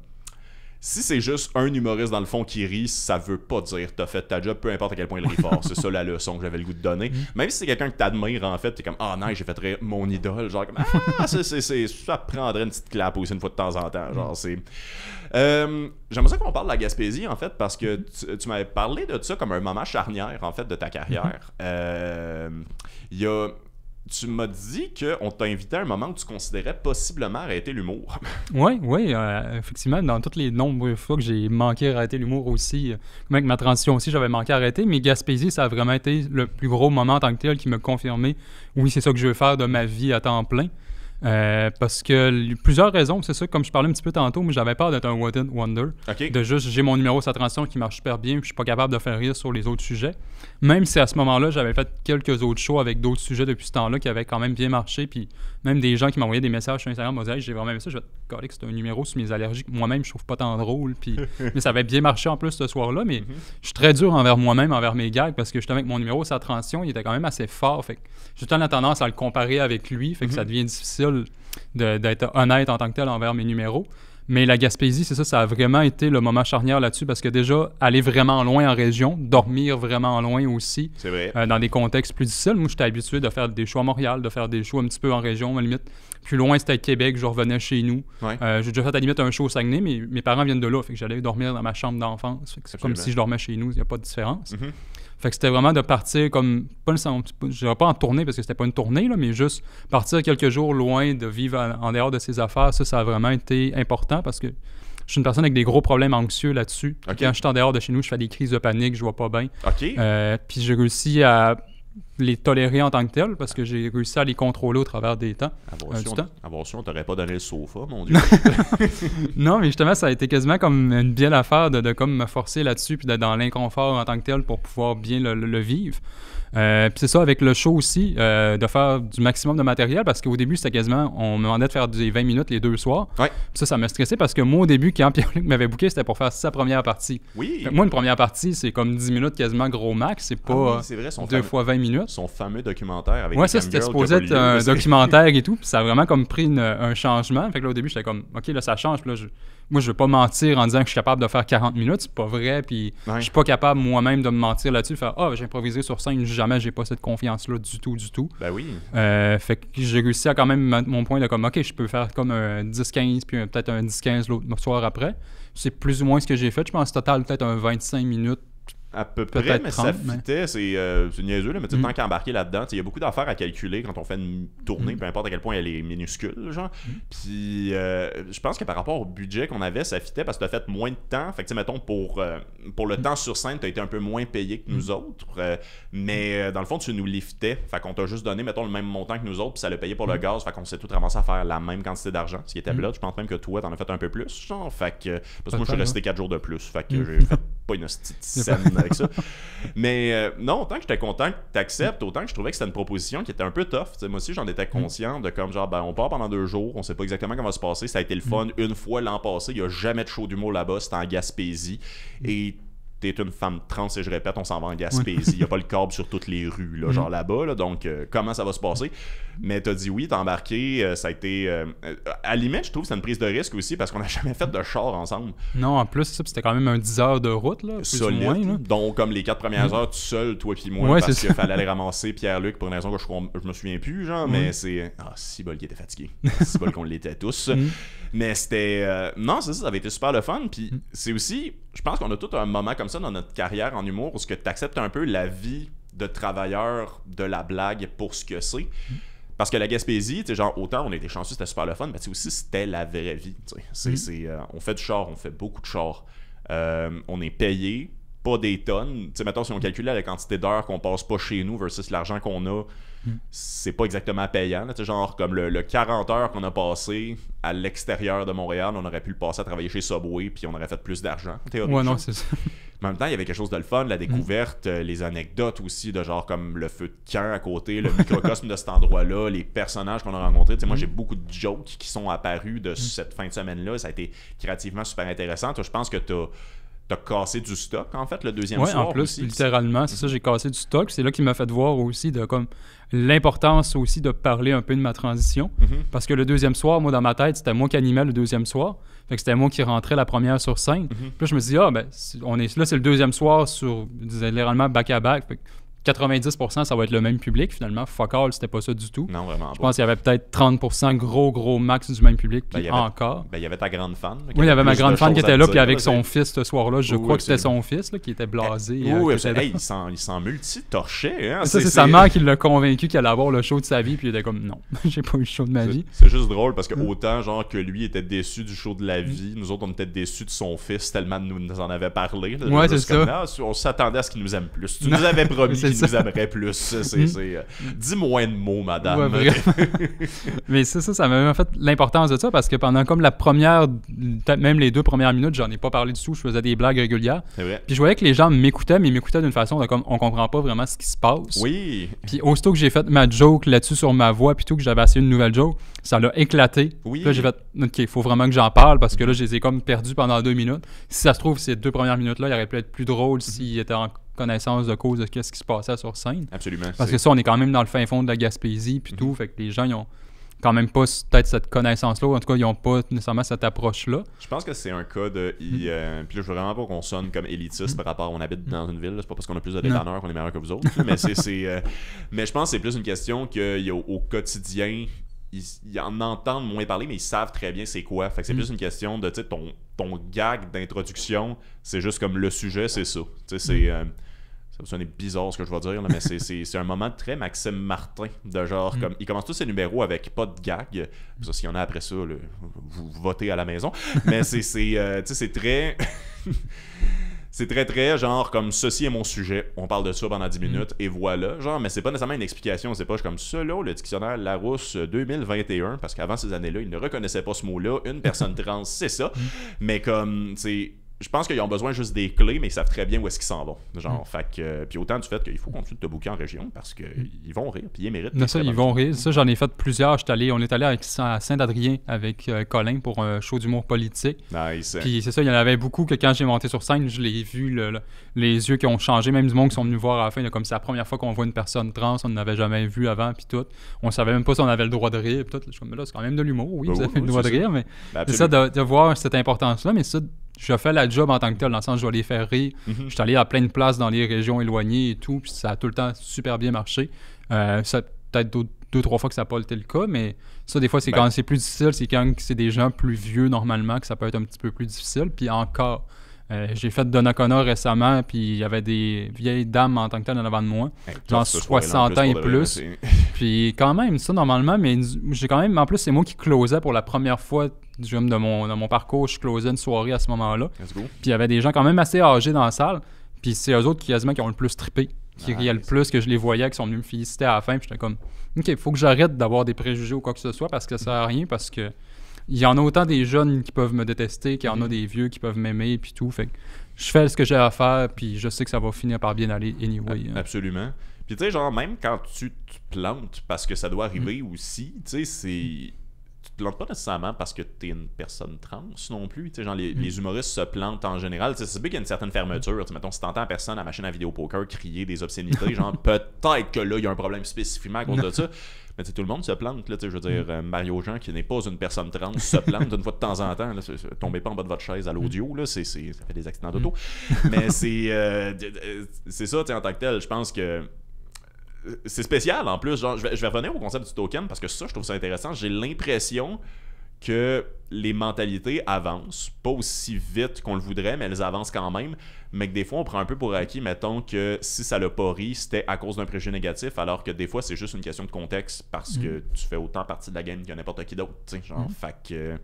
Si c'est juste un humoriste dans le fond qui rit, ça veut pas dire t'as fait ta job, peu importe à quel point il rit fort. C'est ça la leçon que j'avais le goût de donner. Même si c'est quelqu'un que t'admires, en fait, t'es comme ah nice, j'ai fait rire mon idole. Genre comme ça prendrait une petite clap aussi une fois de temps en temps. Genre c'est. J'aimerais ça qu'on parle de la Gaspésie en fait, parce que tu m'avais parlé de ça comme un moment charnière en fait de ta carrière. Tu m'as dit qu'on t'a invité à un moment où tu considérais possiblement arrêter l'humour. Oui, effectivement, dans toutes les nombreuses fois que j'ai manqué à arrêter l'humour aussi, même avec ma transition aussi, j'avais manqué à arrêter, mais Gaspésie, ça a vraiment été le plus gros moment en tant que tel qui m'a confirmé, oui, c'est ça que je veux faire de ma vie à temps plein. Parce que plusieurs raisons, c'est ça, comme je parlais un petit peu tantôt, mais j'avais peur d'être un one hit wonder. Okay. De juste, j'ai mon numéro sa transition qui marche super bien, puis je suis pas capable de faire rire sur les autres sujets. Même si à ce moment-là, j'avais fait quelques autres shows avec d'autres sujets depuis ce temps-là qui avaient quand même bien marché, puis même des gens qui m'envoyaient des messages sur Instagram m'ont dit hey, j'ai vraiment aimé ça, je vais te coller que c'est un numéro sur mes allergies que moi-même je trouve pas tant drôle, puis mais ça avait bien marché en plus ce soir-là, mais je suis très dur envers moi-même, envers mes gags, parce que justement avec mon numéro sa transition, il était quand même assez fort, fait que j'ai tout le temps la tendance à le comparer avec lui, fait que ça devient difficile d'être honnête en tant que tel envers mes numéros. Mais la Gaspésie, c'est ça, ça a vraiment été le moment charnière là-dessus parce que déjà, aller vraiment loin en région, dormir vraiment loin aussi, c'est vrai. Dans des contextes plus difficiles. Moi, j'étais habitué de faire des shows à Montréal, de faire des shows un petit peu en région, à la limite. Plus loin, c'était à Québec, je revenais chez nous. Ouais. J'ai déjà fait à la limite un show au Saguenay, mais mes parents viennent de là, fait que j'allais dormir dans ma chambre d'enfance. Fait que c'est comme si je dormais chez nous, il n'y a pas de différence. Fait que c'était vraiment de partir comme, je dirais pas en tournée parce que c'était pas une tournée, là, mais juste partir quelques jours loin, de vivre en dehors de ses affaires, ça a vraiment été important parce que je suis une personne avec des gros problèmes anxieux là-dessus. Okay. Quand je suis en dehors de chez nous, je fais des crises de panique, je vois pas bien. Okay. Puis j'ai réussi à les tolérer en tant que tel parce que j'ai réussi à les contrôler au travers des temps. Avoir su, on t'aurait pas donné le sofa, mon Dieu. Non, mais justement, ça a été quasiment comme une belle affaire de comme me forcer là-dessus puis d'être dans l'inconfort en tant que tel pour pouvoir bien le vivre. Puis c'est ça avec le show aussi, de faire du maximum de matériel parce qu'au début, c'était quasiment, on me demandait de faire des 20 minutes les 2 soirs. Ouais. Puis ça m'a stressé parce que moi, au début, quand Pierre-Luc m'avait booké, c'était pour faire sa première partie. Oui. Moi, une première partie, c'est comme 10 minutes quasiment gros max, c'est pas c'est vrai, 2 fois 20 minutes. Son fameux documentaire avec ça, c'était supposé être un documentaire et tout, puis ça a vraiment comme pris un changement. Fait que là, au début, j'étais comme, OK, là, ça change, puis là, moi, je veux pas mentir en disant que je suis capable de faire 40 minutes, c'est pas vrai, puis je suis pas capable moi-même de me mentir là-dessus, de faire j'ai improvisé sur scène, jamais j'ai pas cette confiance-là du tout. Ben oui. Fait que j'ai réussi à quand même mettre mon point de comme, OK, je peux faire comme un 10-15, puis peut-être un 10-15 l'autre soir après. C'est plus ou moins ce que j'ai fait. Je pense total peut-être un 25 minutes. À peu près, mais 30, ça fitait, c'est niaiseux, là, mais tant qu'embarquer là-dedans, il y a beaucoup d'affaires à calculer quand on fait une tournée, peu importe à quel point elle est minuscule, genre. Puis je pense que par rapport au budget qu'on avait, ça fitait parce que t'as fait moins de temps. Fait que, mettons, pour le temps sur scène, t'as été un peu moins payé que nous autres, mais dans le fond, tu nous liftais. Fait qu'on t'a juste donné, mettons, le même montant que nous autres, puis ça l'a payé pour le gaz. Fait qu'on s'est tout ramassé à faire la même quantité d'argent, ce qui était là. Je pense même que toi, t'en as fait un peu plus, genre. Fait que, parce que moi, je suis resté 4 jours de plus. Fait que j'ai fait pas une petite scène avec ça. Mais non, autant que j'étais content que t'acceptes, autant que je trouvais que c'était une proposition qui était un peu tough. T'sais, moi aussi, j'en étais conscient de comme genre, on part pendant 2 jours, on sait pas exactement comment va se passer. Ça a été le fun une fois l'an passé. Il y a jamais de show d'humour là-bas, c'était en Gaspésie. Et t'es une femme trans et je répète, on s'en va en Gaspésie. Il n'y a pas le câble sur toutes les rues, là, genre là-bas. Là, donc, comment ça va se passer? Mais t'as dit oui, t'as embarqué. Ça a été... à la limite, je trouve que c'est une prise de risque aussi parce qu'on n'a jamais fait de char ensemble. Non, en plus, ça, c'était quand même un 10 heures de route, là, plus solide, ou moins. Là. Donc, comme les 4 premières heures, tout seul, toi puis moi, Ouais, parce c'est qu'il fallait aller ramasser Pierre-Luc pour une raison que je me souviens plus, genre, mais c'est... Ah, si bol qui était fatigué. Si bol qu'on l'était tous. Mais c'était... Non, c'est ça avait été super le fun. Puis c'est aussi... Je pense qu'on a tout un moment comme ça dans notre carrière en humour où tu acceptes un peu la vie de travailleur de la blague pour ce que c'est. Parce que la Gaspésie, tu sais, genre, autant on était chanceux, c'était super le fun, mais aussi c'était la vraie vie. On fait du char, on fait beaucoup de char. On est payé, pas des tonnes. Tu sais, mettons, si on calculait la quantité d'heures qu'on passe pas chez nous versus l'argent qu'on a, c'est pas exactement payant. Tu sais, genre, comme le 40 heures qu'on a passé à l'extérieur de Montréal, on aurait pu le passer à travailler chez Subway, puis on aurait fait plus d'argent. Ouais, non, c'est ça. Mais en même temps, il y avait quelque chose de le fun, la découverte, les anecdotes aussi, de genre comme le feu de camp à côté, le microcosme de cet endroit-là, les personnages qu'on a rencontrés. Tu sais, moi, j'ai beaucoup de jokes qui sont apparus de cette fin de semaine-là. Ça a été créativement super intéressant. Toi, je pense que t'as cassé du stock, en fait, le deuxième soir. Oui, en plus, aussi. littéralement, c'est ça, j'ai cassé du stock. C'est là qu'il m'a fait voir aussi de comme l'importance aussi de parler un peu de ma transition. Parce que le deuxième soir, moi, dans ma tête, c'était moi qui animais le deuxième soir. Fait que c'était moi qui rentrais la première sur scène. Puis là, je me suis dit, là, c'est le deuxième soir sur, littéralement, back-à-back. Fait que 90%, ça va être le même public, finalement. Fuck all, c'était pas ça du tout. Non, vraiment pas. Je pense qu'il y avait peut-être 30% gros max du même public, puis encore. Il y avait ta grande fan. Oui, il y avait ma grande fan qui était là, puis avec son fils ce soir-là. Je crois que c'était son fils, là, qui était blasé. Oui, il s'en multi-torchait. Hein? Ça, c'est sa mère qui l'a convaincu qu'il allait avoir le show de sa vie, puis il était comme, non, j'ai pas eu le show de ma vie. C'est juste drôle, parce que autant genre que lui était déçu du show de la vie, nous autres, on était déçus de son fils, tellement nous en avait parlé. Là, ouais, c'est ça. On s'attendait à ce qu'il nous aime plus. Tu nous avais promis qu'il nous aimerait plus. Dis moins de mots, madame. Ouais, mais ça m'a vraiment fait l'importance de ça parce que pendant comme la première, peut-être même les 2 premières minutes, j'en ai pas parlé du tout, je faisais des blagues régulières. C'est vrai. Puis je voyais que les gens m'écoutaient, mais ils m'écoutaient d'une façon de comme on comprend pas vraiment ce qui se passe. Oui. Puis aussitôt que j'ai fait ma joke là-dessus sur ma voix, puis tout que j'avais essayé une nouvelle joke, ça l'a éclaté. Oui. Puis là, j'ai fait OK, il faut vraiment que j'en parle parce que là, je les ai comme perdus pendant 2 minutes. Si ça se trouve, ces 2 premières minutes-là, il aurait pu être plus drôle s'il était en connaissance de cause de ce qui se passait sur scène. Absolument. Parce que ça, on est quand même dans le fin fond de la Gaspésie puis tout, fait que les gens, ils ont quand même pas peut-être cette connaissance-là, ou en tout cas, ils ont pas nécessairement cette approche-là. Je pense que c'est un cas de... puis là, je veux vraiment pas qu'on sonne comme élitiste par rapport à on habite dans une ville, c'est pas parce qu'on a plus de dépanneurs qu'on est meilleur que vous autres, mais mais je pense que c'est plus une question qu'au quotidien, ils en entendent moins parler, mais ils savent très bien c'est quoi. Fait que c'est plus une question de, tu sais, ton gag d'introduction, c'est juste comme le sujet, c'est ça. Tu sais, ça va sonner bizarre ce que je vais dire, là, mais c'est un moment très Maxime Martin, de genre, comme, il commence tous ses numéros avec pas de gag. Ça, s'il y en a après ça, là, vous votez à la maison. Mais c'est très... C'est très, genre, comme ceci est mon sujet, on parle de ça pendant 10 minutes, et voilà. Genre, mais c'est pas nécessairement une explication, c'est pas comme ça, là, le dictionnaire Larousse 2021, parce qu'avant ces années-là, ils ne reconnaissaient pas ce mot-là. Une personne trans, c'est ça. Mais comme, c'est... Je pense qu'ils ont besoin juste des clés, mais ils savent très bien où est-ce qu'ils s'en vont. Genre, fait que, puis autant du fait qu'il faut continuer de te booker en région parce qu'ils vont rire, puis ils méritent. Non, ça, ils vont rire. Ça, j'en ai fait plusieurs. On est allé à Saint-Adrien avec Colin pour un show d'humour politique. Nice. Puis c'est ça, il y en avait beaucoup que quand j'ai monté sur scène, je l'ai vu, les yeux qui ont changé, même du monde qui sont venus voir à la fin. Comme c'est la première fois qu'on voit une personne trans, on n'avait jamais vu avant, puis tout. On savait même pas si on avait le droit de rire, puis tout. Je suis comme, là, c'est quand même de l'humour, oui, vous avez le droit de rire, mais c'est ça, de voir cette importance-là, mais ça, je fais la job en tant que tel, dans le sens où je dois les faire rire. Je suis allé à plein de places dans les régions éloignées et tout, puis ça a tout le temps super bien marché. Ça peut-être 2-3 fois que ça n'a pas été le cas, mais ça, des fois, c'est quand c'est plus difficile, c'est quand c'est des gens plus vieux, normalement, que ça peut être un petit peu plus difficile. Puis encore, j'ai fait Donnacona récemment, puis il y avait des vieilles dames en tant que tel en avant de moi, genre 60 ans et plus. Puis quand même, ça, normalement, mais j'ai quand même, en plus, c'est moi qui closais pour la première fois de mon parcours, je closais une soirée à ce moment-là. Puis il y avait des gens quand même assez âgés dans la salle, puis c'est eux autres qui ont le plus trippé, qui riaient le plus, que je les voyais, qui sont venus me féliciter à la fin, puis j'étais comme, OK, il faut que j'arrête d'avoir des préjugés ou quoi que ce soit, parce que ça sert à rien, parce que il y en a autant des jeunes qui peuvent me détester qu'il y en a des vieux qui peuvent m'aimer, puis tout, fait que je fais ce que j'ai à faire, puis je sais que ça va finir par bien aller anyway. Absolument. Puis tu sais, genre, même quand tu te plantes, parce que ça doit arriver aussi, tu sais, tu te plantes pas nécessairement parce que t'es une personne trans non plus. Genre les humoristes se plantent en général. C'est sûr qu'il y a une certaine fermeture. Mettons, si t'entends personne à la machine à vidéo poker crier des obscénités, genre peut-être que là, il y a un problème spécifiquement à cause de ça. Mais tout le monde se plante. Là, je veux dire, Mario Jean, qui n'est pas une personne trans, se plante une fois de temps en temps. Là, tombez pas en bas de votre chaise à l'audio. Là, ça fait des accidents d'auto. Mais c'est ça, en tant que tel. Je pense que c'est spécial en plus. Genre, je vais revenir au concept du token parce que ça, je trouve ça intéressant. J'ai l'impression que les mentalités avancent, pas aussi vite qu'on le voudrait, mais elles avancent quand même, mais que des fois on prend un peu pour acquis, mettons que si ça l'a pas ri, c'était à cause d'un préjugé négatif, alors que des fois c'est juste une question de contexte parce que tu fais autant partie de la game que n'importe qui d'autre, genre, fait que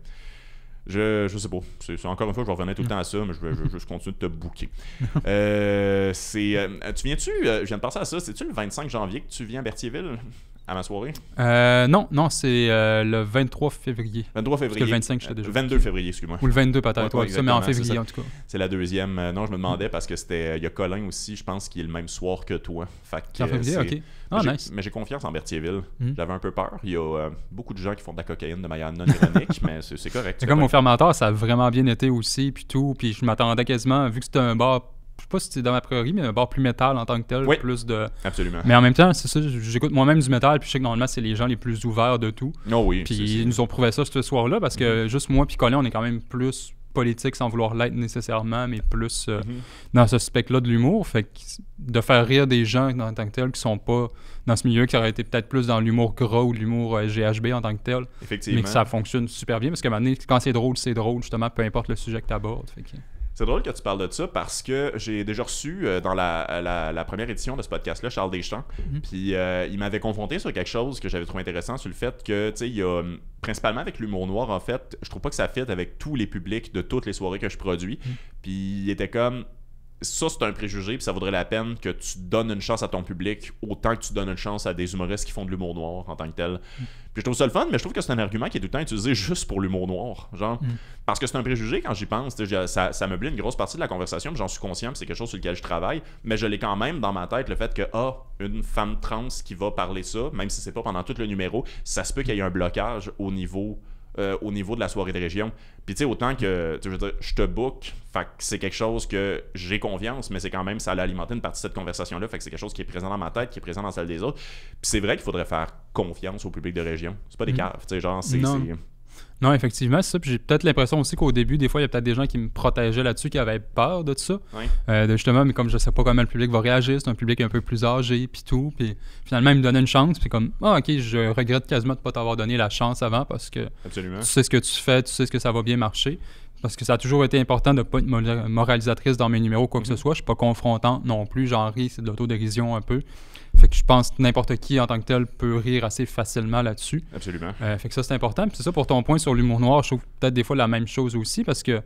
je sais pas, c'est encore une fois je vais revenir tout le temps à ça, mais je vais juste continuer de te booker. Tu viens-tu, je viens de penser à ça, c'est-tu le 25 janvier que tu viens à Berthierville? À ma soirée? Non, c'est le 23 février. 23 février. Parce que le 25, j'étais déjà. 22 février, excuse-moi. Ou le 22 peut-être, ouais, ça, mais en février en tout cas. C'est la deuxième. Non, je me demandais parce que il y a Colin aussi, je pense, qui est le même soir que toi. Fait que, en février, ok. Ah, nice. Mais j'ai confiance en Berthierville. J'avais un peu peur. Il y a beaucoup de gens qui font de la cocaïne de manière non ironique, mais c'est correct. C'est comme au fermenteur, ça a vraiment bien été aussi, puis tout. Puis je m'attendais quasiment, vu que c'était un bar. Je sais pas si c'est dans ma prairie, mais un bar plus métal en tant que tel. Oui, plus de... absolument. Mais en même temps, c'est ça, j'écoute moi-même du métal, puis je sais que normalement, c'est les gens les plus ouverts de tout. Oh oui. Puis ils nous ont prouvé ça ce soir-là, parce que juste moi puis Colin, on est quand même plus politique sans vouloir l'être nécessairement, mais plus dans ce spectre-là de l'humour. Fait que de faire rire des gens en tant que tel qui sont pas dans ce milieu, qui auraient été peut-être plus dans l'humour gras ou l'humour GHB en tant que tel. Effectivement. Mais que ça fonctionne super bien, parce que maintenant, quand c'est drôle, justement, peu importe le sujet que tu abordes. Fait que... C'est drôle que tu parles de ça parce que j'ai déjà reçu dans la première édition de ce podcast-là Charles Deschamps. Puis il m'avait confronté sur quelque chose que j'avais trouvé intéressant sur le fait que, tu sais, il y a principalement avec l'humour noir, en fait, je trouve pas que ça fit avec tous les publics de toutes les soirées que je produis. Puis il était comme, ça c'est un préjugé, puis ça vaudrait la peine que tu donnes une chance à ton public autant que tu donnes une chance à des humoristes qui font de l'humour noir en tant que tel. Puis je trouve ça le fun, mais je trouve que c'est un argument qui est tout le temps utilisé juste pour l'humour noir, genre, parce que c'est un préjugé quand j'y pense. Ça meublait une grosse partie de la conversation, puis j'en suis conscient, puis c'est quelque chose sur lequel je travaille, mais je l'ai quand même dans ma tête, le fait que une femme trans qui va parler ça, même si c'est pas pendant tout le numéro, ça se peut qu'il y ait un blocage au niveau de la soirée de région. Puis tu sais, autant que, je veux dire, je te book, fait que c'est quelque chose que j'ai confiance, mais c'est quand même, ça allait alimenter une partie de cette conversation-là, fait que c'est quelque chose qui est présent dans ma tête, qui est présent dans celle des autres. Puis c'est vrai qu'il faudrait faire confiance au public de région. C'est pas des caves, tu sais, genre, Non, effectivement, c'est ça. Puis j'ai peut-être l'impression aussi qu'au début, des fois, il y a peut-être des gens qui me protégeaient là-dessus, qui avaient peur de ça. Oui. Justement, mais comme je sais pas comment le public va réagir, c'est un public un peu plus âgé, puis tout. Puis finalement, il me donnait une chance, puis comme, ok, je regrette quasiment de pas t'avoir donné la chance avant, parce que absolument. Tu sais ce que tu fais, tu sais ce que ça va bien marcher. Parce que ça a toujours été important de ne pas être moralisatrice dans mes numéros, quoi que ce soit. Je suis pas confrontante non plus, j'en ris, c'est de l'autodérision un peu. Fait que je pense que n'importe qui en tant que tel peut rire assez facilement là-dessus. Absolument. Fait que ça, c'est important. Puis c'est ça, pour ton point sur l'humour noir, je trouve peut-être des fois la même chose aussi, parce que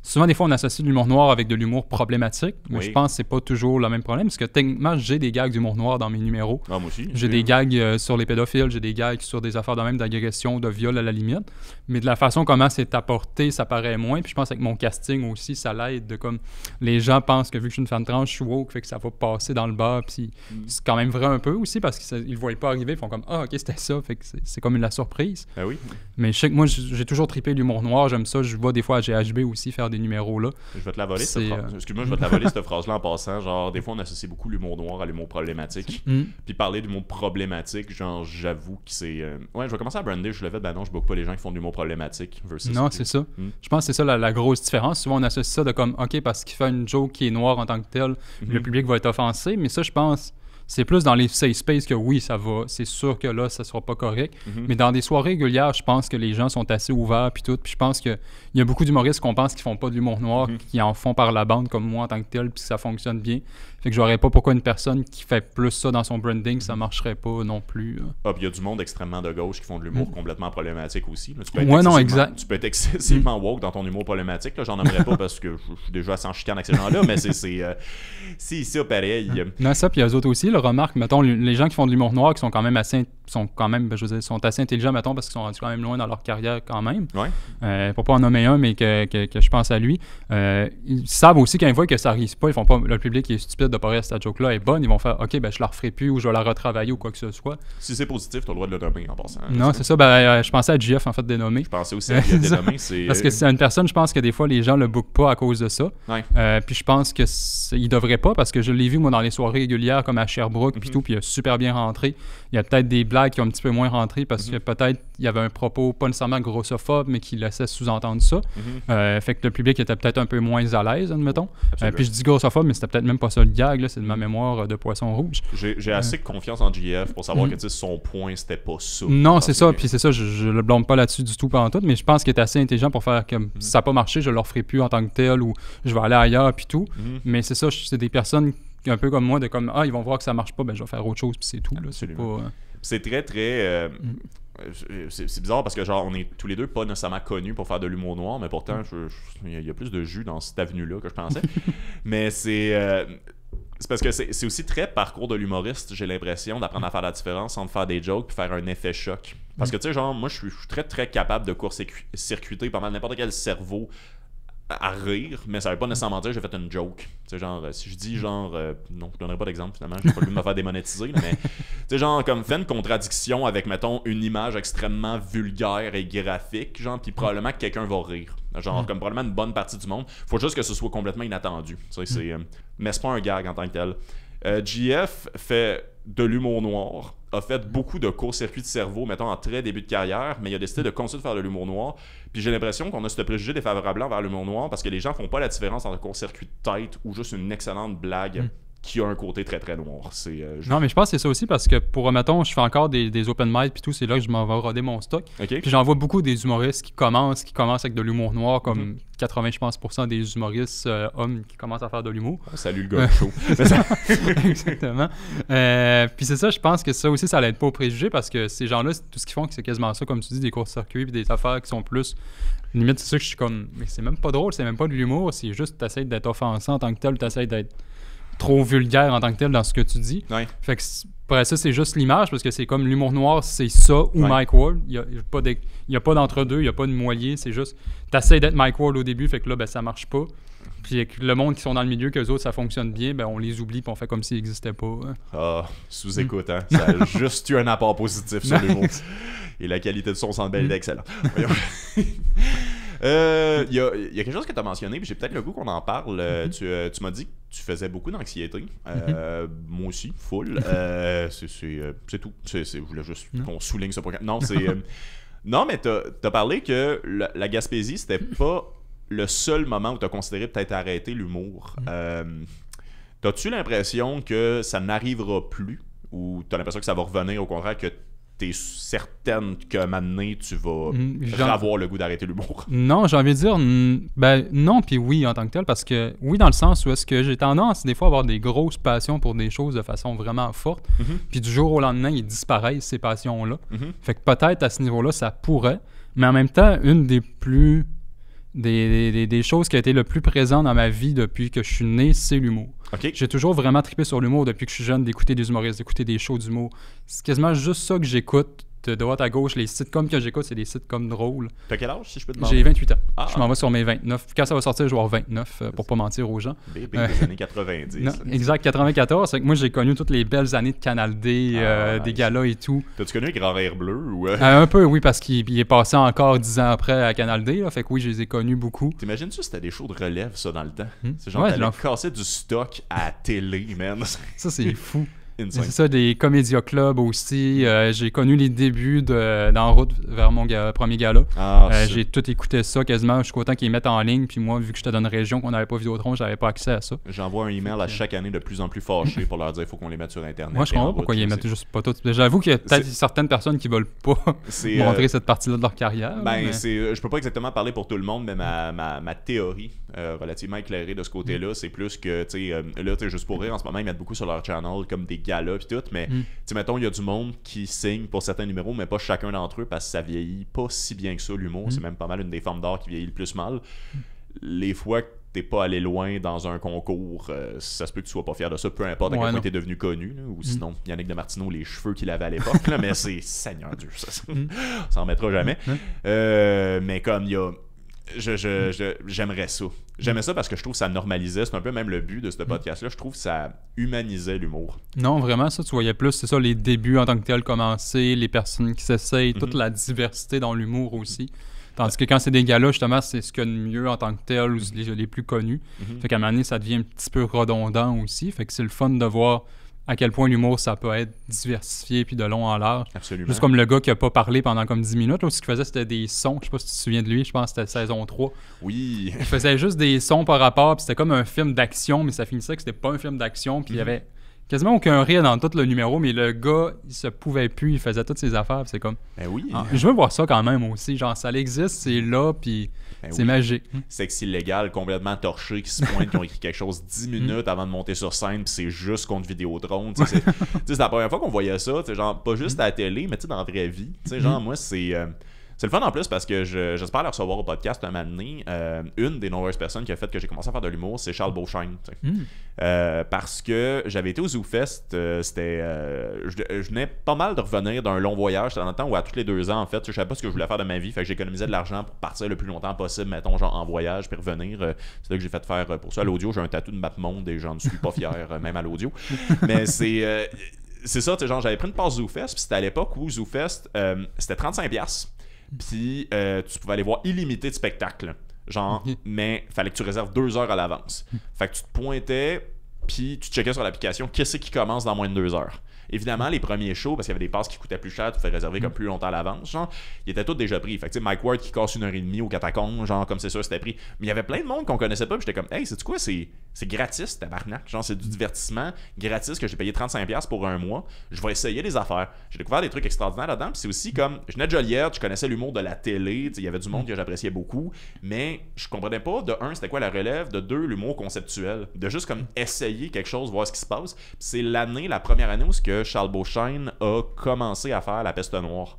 souvent, des fois, on associe l'humour noir avec de l'humour problématique, mais je pense que c'est pas toujours le même problème, parce que techniquement, j'ai des gags d'humour noir dans mes numéros. Ah, moi aussi. J'ai des gags sur les pédophiles, j'ai des gags sur des affaires de même d'agression, de viol à la limite, mais de la façon comment c'est apporté, ça paraît moins. Puis je pense avec mon casting aussi, ça l'aide de comme les gens pensent que vu que je suis une femme trans, je suis woke, fait que ça va passer dans le bar, puis c'est quand même vrai un peu aussi, parce qu'ils le voient pas arriver, ils font comme ok, c'était ça, fait que c'est comme la surprise. Ah oui. Mais je sais que moi, j'ai toujours trippé l'humour noir, j'aime ça, je vois des fois à GHB aussi faire des numéros là. Je vais te la voler cette phrase. Excuse-moi, je vais te la voler cette phrase-là en passant. Genre, des fois, on associe beaucoup l'humour noir à l'humour problématique. Puis parler d'humour problématique, genre, j'avoue que c'est. Ouais, je vais commencer à brander. Je le fais, non, je book pas les gens qui font de l'humour problématique. Non, c'est ça. Je pense que c'est ça la grosse différence. Souvent, on associe ça de comme, ok, parce qu'il fait une joke qui est noire en tant que tel, le public va être offensé. Mais ça, je pense. C'est plus dans les safe space que oui, ça va. C'est sûr que là, ça sera pas correct. Mais dans des soirées régulières, je pense que les gens sont assez ouverts puis tout. Puis je pense qu'il y a beaucoup d'humoristes qu'on pense qu'ils font pas de l'humour noir, qui en font par la bande comme moi en tant que tel, puis ça fonctionne bien. Fait que je verrais pas pourquoi une personne qui fait plus ça dans son branding, ça marcherait pas non plus. Ah, puis il y a du monde extrêmement de gauche qui font de l'humour complètement problématique aussi. Là. Exact. Tu peux être excessivement woke dans ton humour problématique. Là. J'en nommerais pas parce que je suis déjà assez en chicane avec ces gens-là, mais c'est ça pareil. Non, ça, puis eux autres aussi, remarque, mettons, les gens qui font de l'humour noir, qui sont quand même assez intelligents, mettons, parce qu'ils sont rendus quand même loin dans leur carrière quand même. Ouais. Pour pas en nommer un, mais que je pense à lui. Ils savent aussi quand ils voient que ça risque pas, ils font pas, le public est stupide de pas rire, cette joke-là est bonne, ils vont faire OK, ben je la referai plus ou je vais la retravailler ou quoi que ce soit. Si c'est positif, t'as le droit de le nommer en passant. Non, c'est ça. Ben, je pensais à GF en fait dénommer. Je pensais aussi à GF dénommer. Parce que c'est une personne, je pense que des fois les gens le bookent pas à cause de ça. Ouais. Puis je pense que il devrait pas parce que je l'ai vu moi dans les soirées régulières comme à Sherbrooke puis tout, puis il a super bien rentré. Il y a peut-être des blagues qui ont un petit peu moins rentré parce que peut-être il y avait un propos pas nécessairement grossophobe mais qui laissait sous-entendre ça. Fait que le public était peut-être un peu moins à l'aise, admettons. Puis je dis grossophobe, mais c'était peut-être même pas ça le gag, là, c'est de ma mémoire de poisson rouge. J'ai assez de confiance en GF pour savoir que son point, c'était pas ça. Non, c'est ça, puis c'est ça, je le blâme pas là-dessus du tout pendant tout, mais je pense qu'il est assez intelligent pour faire que si ça n'a pas marché, je le referai plus en tant que tel ou je vais aller ailleurs puis tout. Mais c'est ça, c'est des personnes un peu comme moi, de comme ils vont voir que ça marche pas, ben je vais faire autre chose puis c'est tout. Là, c'est pas, c'est très très c'est bizarre parce que genre on est tous les deux pas nécessairement connus pour faire de l'humour noir, mais pourtant il y a plus de jus dans cette avenue-là que je pensais. Mais c'est parce que c'est aussi très parcours de l'humoriste, j'ai l'impression, d'apprendre à faire la différence entre faire des jokes puis faire un effet choc. Parce que tu sais, genre, moi je suis très très capable de court-circuiter pas mal n'importe quel cerveau à rire, mais ça veut pas nécessairement dire que j'ai fait une joke. Tu sais, genre, si je dis genre, non, je donnerai pas d'exemple finalement, j'ai pas le but de me faire démonétiser, là, mais tu sais, genre, comme fait une contradiction avec, mettons, une image extrêmement vulgaire et graphique, genre, puis probablement que quelqu'un va rire. Genre, comme probablement une bonne partie du monde. Faut juste que ce soit complètement inattendu. Tu sais, mais c'est pas un gag en tant que tel. GF fait de l'humour noir, a fait beaucoup de court-circuit de cerveau, mettons, en très début de carrière, mais il a décidé de continuer de faire de l'humour noir. Puis j'ai l'impression qu'on a ce préjugé défavorable envers l'humour noir parce que les gens font pas la différence entre un court-circuit de tête ou juste une excellente blague qui a un côté très très noir. Non, mais je pense que c'est ça aussi parce que pour, mettons, je fais encore des open mic puis tout, c'est là que je m'en vais roder mon stock. Okay. Puis j'en vois beaucoup des humoristes qui commencent avec de l'humour noir, comme 80, je pense, % des humoristes hommes qui commencent à faire de l'humour. Salut le gars chaud. Exactement. Puis c'est ça, je pense que ça aussi, ça l'aide pas au préjugé parce que ces gens-là, tout ce qu'ils font, c'est quasiment ça, comme tu dis, des courts-circuits puis des affaires qui sont plus... Limite, c'est ça que je suis comme... Mais c'est même pas drôle, c'est même pas de l'humour, c'est juste t'essayes d'être offensant en tant que tel ou t'essayes d'être trop vulgaire en tant que tel dans ce que tu dis. Ouais. Fait que pour ça, c'est juste l'image parce que c'est comme l'humour noir, c'est ça ou Mike Ward. Il y a pas d'entre-deux, il n'y a pas de moyen, c'est juste t'essayes d'être Mike Ward au début, fait que là, ben, ça marche pas. Puis le monde qui sont dans le milieu, qu'eux autres, ça fonctionne bien, ben on les oublie puis on fait comme s'ils n'existaient pas. Ah, sous-écoute, hein. Ça a juste eu un apport positif sur l'humour. Et la qualité de son semble belle et excellente. Il y a quelque chose que tu as mentionné, puis j'ai peut-être le goût qu'on en parle. Tu m'as dit que tu faisais beaucoup d'anxiété. Moi aussi, full. C'est tout. Je voulais juste qu'on souligne ce point. Non, non, mais t'as parlé que la Gaspésie, c'était pas le seul moment où tu as considéré peut-être arrêter l'humour. T'as-tu l'impression que ça n'arrivera plus? Ou t'as l'impression que ça va revenir, au contraire, que t'es certaine qu'à un moment donné, tu vas avoir le goût d'arrêter l'humour? Non, j'ai envie de dire, ben non, puis oui en tant que tel, parce que oui, dans le sens où est-ce que j'ai tendance des fois à avoir des grosses passions pour des choses de façon vraiment forte, puis du jour au lendemain, ils disparaissent, ces passions-là. Fait que peut-être à ce niveau-là, ça pourrait, mais en même temps, une des plus... Des choses qui a été le plus présent dans ma vie depuis que je suis né, c'est l'humour. Okay. J'ai toujours vraiment trippé sur l'humour depuis que je suis jeune, d'écouter des humoristes, d'écouter des shows d'humour. C'est quasiment juste ça que j'écoute. De droite à gauche, les sitcoms que j'écoute, c'est des sitcoms drôles. T'as quel âge, si je peux te demander? J'ai 28 ans. Je m'en vais sur mes 29. Quand ça va sortir, je vais avoir 29, pour pas mentir aux gens. Bébé des années 90. Non, exact, 94. Fait que moi, j'ai connu toutes les belles années de Canal D, des galas et tout. T'as-tu connu Grand Rire Bleu? Ou un peu, oui, parce qu'il est passé encore 10 ans après à Canal D. Là, fait que oui, je les ai connus beaucoup. T'imagines-tu c'était des shows de relève, ça, dans le temps? C'est genre, t'allais casser du stock à la télé, man. Ça, c'est fou. Insane. C'est ça, des Comédia Club aussi. J'ai connu les débuts d'En route vers mon premier gala. J'ai tout écouté ça quasiment jusqu'au temps qu'ils mettent en ligne. Puis moi, vu que j'étais dans une région qu'on n'avait pas Vidéotron, j'avais pas accès à ça. J'envoie un email à chaque année de plus en plus fâché pour leur dire qu'il faut qu'on les mette sur Internet. Moi, je comprends pas pourquoi ils les mettent juste pas toutes. J'avoue qu'il y a peut-être certaines personnes qui veulent pas montrer cette partie-là de leur carrière. Je peux pas exactement parler pour tout le monde, mais ma théorie relativement éclairée de ce côté-là, c'est plus que, là, juste pour rire, en ce moment, ils mettent beaucoup sur leur channel comme des galas pis tout, mais mettons, il y a du monde qui signe pour certains numéros, mais pas chacun d'entre eux parce que ça vieillit pas si bien que ça, l'humour. C'est même pas mal une des formes d'art qui vieillit le plus mal. Les fois que t'es pas allé loin dans un concours, ça se peut que tu sois pas fier de ça, peu importe à quel point t'es devenu connu, là, ou sinon Yannick de Martineau, les cheveux qu'il avait à l'époque, là, mais c'est Seigneur Dieu, ça s'en remettra jamais. Mais comme il y a... j'aimerais ça. J'aimais ça parce que je trouve que ça normalisait. C'est un peu même le but de ce podcast-là. Je trouve que ça humanisait l'humour. Non, vraiment, ça, tu voyais plus, c'est ça, les débuts en tant que tel commencer, les personnes qui s'essayent, toute la diversité dans l'humour aussi. Tandis que quand c'est des galas, justement, c'est ce qu'il y a de mieux en tant que tel ou les plus connus. Fait qu'à un moment donné, ça devient un petit peu redondant aussi. Fait que c'est le fun de voir à quel point l'humour, ça peut être diversifié puis de long en large. Absolument. Juste comme le gars qui a pas parlé pendant comme 10 minutes. Là, ce qu'il faisait, c'était des sons. Je sais pas si tu te souviens de lui. Je pense que c'était saison 3. Oui. Il faisait juste des sons par rapport. Puis c'était comme un film d'action, mais ça finissait que c'était pas un film d'action. Puis il y avait quasiment aucun rire dans tout le numéro, mais le gars, il se pouvait plus. Il faisait toutes ses affaires. Puis c'est comme... Ben oui. je veux voir ça quand même aussi. Genre, ça existe, c'est là, puis... c'est magique. Sexe illégal, complètement torché, qui se pointent, qui ont écrit quelque chose 10 minutes avant de monter sur scène, puis c'est juste contre Vidéotron. C'est la première fois qu'on voyait ça, genre pas juste à la télé, mais dans la vraie vie. Genre, moi, c'est le fun en plus parce que j'espère le recevoir au podcast un moment donné. Une des nombreuses personnes qui a fait que j'ai commencé à faire de l'humour, c'est Charles Beauchesne. Parce que j'avais été au ZooFest, je venais pas mal de revenir d'un long voyage. C'était dans le temps où à tous les 2 ans, en fait, je savais pas ce que je voulais faire de ma vie. Fait que j'économisais de l'argent pour partir le plus longtemps possible, mettons, genre en voyage, puis revenir. C'est là que j'ai fait faire pour ça à l'audio. J'ai un tatou de MapMonde et j'en suis pas fier, même à l'audio. Mais c'est ça, genre, j'avais pris une passe ZooFest, puis c'était à l'époque où ZooFest, c'était 35$. Puis tu pouvais aller voir illimité de spectacles. Genre, mais fallait que tu réserves 2 heures à l'avance. Fait que tu te pointais, puis tu checkais sur l'application qu'est-ce qui commence dans moins de 2 heures. Évidemment, les premiers shows, parce qu'il y avait des passes qui coûtaient plus cher, tu fais réserver comme plus longtemps à l'avance, genre, ils étaient tous déjà pris. Fait que tu sais, Mike Ward qui casse 1h30 au Catacombes, genre, comme c'est sûr, c'était pris. Mais il y avait plein de monde qu'on connaissait pas, puis j'étais comme, hey, c'est quoi, c'est gratis, tabarnak. Genre, c'est du divertissement gratis que j'ai payé 35$ pour un mois. Je vais essayer des affaires. J'ai découvert des trucs extraordinaires là-dedans, puis c'est aussi comme, je venais de Joliette, je connaissais l'humour de la télé, il y avait du monde que j'appréciais beaucoup, mais je comprenais pas, de un, c'était quoi la relève, de deux, l'humour conceptuel, de juste comme essayer quelque chose, voir ce qui se passe. Puis c'est la première année où ce que Charles Beauchesne a commencé à faire La Peste Noire.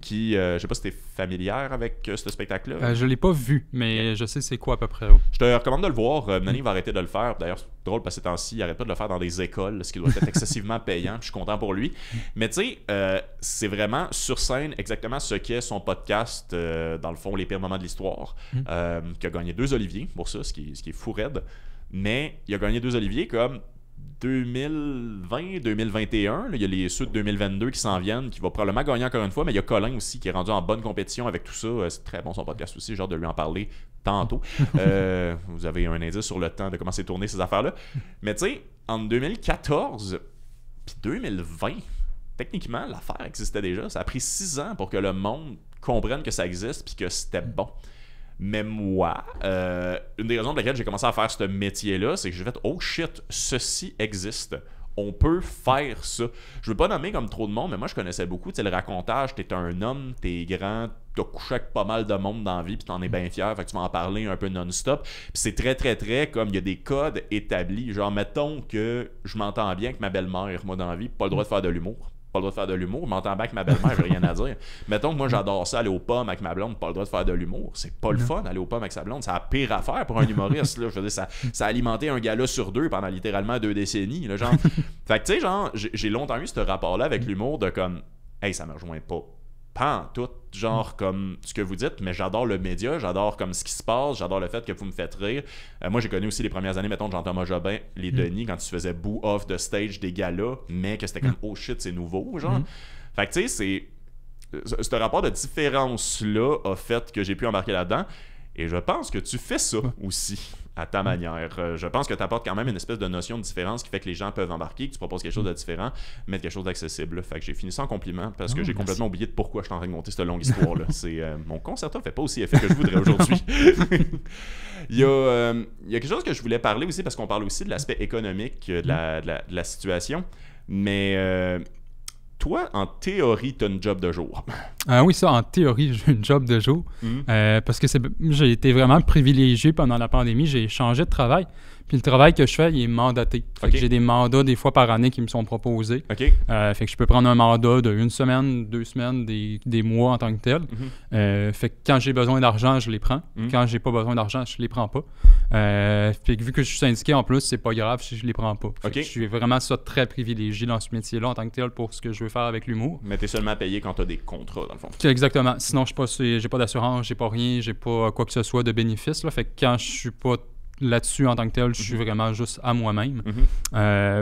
Qui, je sais pas si t'es familière avec ce spectacle-là. Je l'ai pas vu, mais je sais c'est quoi à peu près. Je te recommande de le voir. Nani va arrêter de le faire. D'ailleurs, c'est drôle parce que ces temps-ci, il arrête pas de le faire dans des écoles, ce qui doit être excessivement payant. Puis je suis content pour lui. Mais tu sais, c'est vraiment sur scène exactement ce qu'est son podcast, dans le fond, Les pires moments de l'histoire, qui a gagné 2 Oliviers pour ça, ce qui est fou raide. Mais il a gagné 2 Oliviers comme 2020, 2021, il y a ceux de 2022 qui s'en viennent, qui va probablement gagner encore une fois, mais il y a Colin aussi qui est rendu en bonne compétition avec tout ça. C'est très bon son podcast aussi, genre de lui en parler tantôt. Vous avez un indice sur le temps de comment c'est tourné ces affaires-là. Mais tu sais, en 2014 puis 2020, techniquement, l'affaire existait déjà. Ça a pris 6 ans pour que le monde comprenne que ça existe puis que c'était bon. Mais moi, une des raisons pour lesquelles j'ai commencé à faire ce métier-là, c'est que j'ai fait « Oh shit, ceci existe. On peut faire ça. » Je veux pas nommer comme trop de monde, mais moi je connaissais beaucoup. Tu sais, le racontage, t'es un homme, t'es grand, t'as couché avec pas mal de monde dans la vie, puis t'en es bien fier, fait que tu vas en parler un peu non-stop. Puis c'est très, très, très comme il y a des codes établis. Genre, mettons que je m'entends bien avec ma belle-mère, moi, dans la vie, pas le droit de faire de l'humour. Pas le droit de faire de l'humour, je m'entends bien avec ma belle-mère, j'ai rien à dire. Mettons que moi j'adore ça, aller aux pommes avec ma blonde, pas le droit de faire de l'humour. C'est pas le fun aller aux pommes avec sa blonde, c'est la pire affaire pour un humoriste. Là. Je veux dire, ça a alimenté un gala sur 2 pendant littéralement 2 décennies. Là, genre. Fait que tu sais, genre, j'ai longtemps eu ce rapport-là avec l'humour de comme, hey, ça me rejoint pas tout, genre comme ce que vous dites, mais j'adore le média, j'adore comme ce qui se passe, j'adore le fait que vous me faites rire. Moi, j'ai connu aussi les premières années, mettons, de Jean-Thomas Jobin, les Denis, quand ils se faisaient boo off de stage des galas, mais que c'était comme, oh shit, c'est nouveau, genre. Fait que tu sais, ce rapport de différence-là a fait que j'ai pu embarquer là-dedans. Et je pense que tu fais ça aussi, à ta manière. Je pense que tu apportes quand même une espèce de notion de différence qui fait que les gens peuvent embarquer, que tu proposes quelque chose de différent, mais quelque chose d'accessible. Fait que j'ai fini ça en compliment parce que j'ai complètement oublié de pourquoi je suis en train de monter cette longue histoire-là. Mon concerto fait pas aussi effet que je voudrais aujourd'hui. Il y a quelque chose que je voulais parler aussi, parce qu'on parle aussi de l'aspect économique de la situation, mais... Toi, en théorie, tu as une job de jour. Oui, ça, en théorie, j'ai une job de jour. Parce que j'ai été vraiment privilégié pendant la pandémie. J'ai changé de travail. Puis le travail que je fais, il est mandaté. Fait que j'ai des mandats des fois par année qui me sont proposés. OK. Fait que je peux prendre un mandat de 1 semaine, 2 semaines, des mois en tant que tel. Fait que quand j'ai besoin d'argent, je les prends. Quand j'ai pas besoin d'argent, je les prends pas. Fait que vu que je suis syndiqué en plus, c'est pas grave si je les prends pas. Fait que je suis vraiment très privilégié dans ce métier-là en tant que tel pour ce que je veux faire avec l'humour. Mais t'es seulement payé quand t'as des contrats, dans le fond. Exactement. Sinon, j'ai pas d'assurance, j'ai pas rien, j'ai pas quoi que ce soit de bénéfice. Là. Fait que quand je suis pas là-dessus en tant que tel, je suis vraiment juste à moi-même.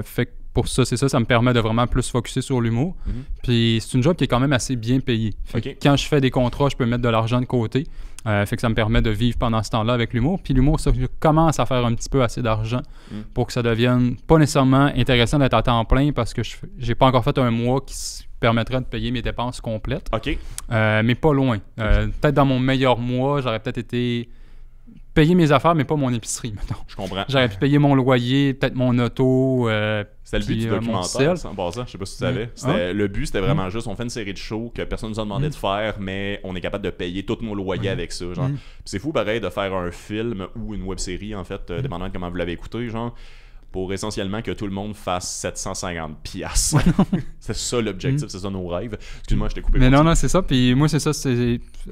Fait que pour ça, c'est ça, ça me permet de vraiment plus focusser sur l'humour. Puis c'est une job qui est quand même assez bien payée. Fait que quand je fais des contrats, je peux mettre de l'argent de côté. Fait que ça me permet de vivre pendant ce temps-là avec l'humour. Puis l'humour, ça, je commence à faire un petit peu assez d'argent pour que ça devienne pas nécessairement intéressant d'être à temps plein parce que j'ai pas encore fait un mois qui permettrait de payer mes dépenses complètes. Mais pas loin. Peut-être dans mon meilleur mois, j'aurais peut-être été payer mes affaires, mais pas mon épicerie, mettons. Je comprends. J'aurais pu payer mon loyer, peut-être mon auto. C'était le but du documentaire, en passant. Je sais pas si tu savais. Le but, c'était vraiment juste, on fait une série de shows que personne nous a demandé de faire, mais on est capable de payer tous nos loyers avec ça. Genre. C'est fou, pareil, de faire un film ou une web-série, en fait, dépendamment de comment vous l'avez écouté, genre, pour essentiellement que tout le monde fasse 750 piastres. C'est ça l'objectif, c'est ça nos rêves. Excuse-moi, je t'ai coupé. Mais non, c'est ça. Puis moi, c'est ça.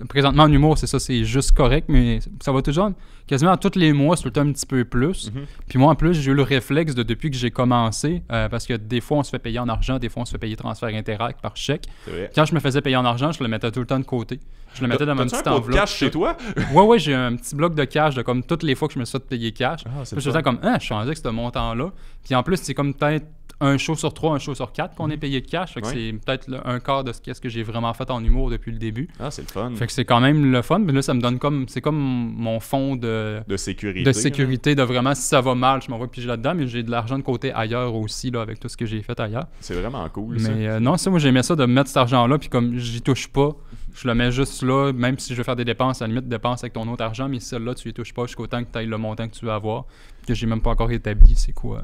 Présentement, en humour, c'est ça. C'est juste correct, mais ça va toujours... Quasiment tous les mois, c'est tout le temps un petit peu plus. Puis moi, en plus, j'ai eu le réflexe depuis que j'ai commencé, parce que des fois, on se fait payer en argent, des fois, on se fait payer transfert Interact par chèque. Quand je me faisais payer en argent, je le mettais tout le temps de côté. Je le mettais dans ma petite enveloppe. Tu as un cash chez toi? Ouais, j'ai un petit bloc de cash de comme toutes les fois que je me suis fait payer cash. Je me disais comme, je suis rendu avec ce montant-là. Puis en plus, c'est comme peut-être un show sur 3, un show sur 4 qu'on est payé de cash. Fait que c'est peut-être un quart de ce que j'ai vraiment fait en humour depuis le début. C'est le fun. Fait que c'est quand même le fun. Mais là, ça me donne c'est comme mon fond de sécurité. De sécurité, de vraiment, si ça va mal, je m'en vais piger là-dedans. Mais j'ai de l'argent de côté ailleurs aussi, là, avec tout ce que j'ai fait ailleurs. C'est vraiment cool, mais non, ça, moi, j'aimais ça de mettre cet argent-là. Puis comme j'y touche pas, je le mets juste là, même si je veux faire des dépenses, à la limite, dépense avec ton autre argent. Mais celle-là, tu y touches pas jusqu'au temps que tu ailles le montant que tu veux avoir. Que j'ai même pas encore établi, c'est quoi.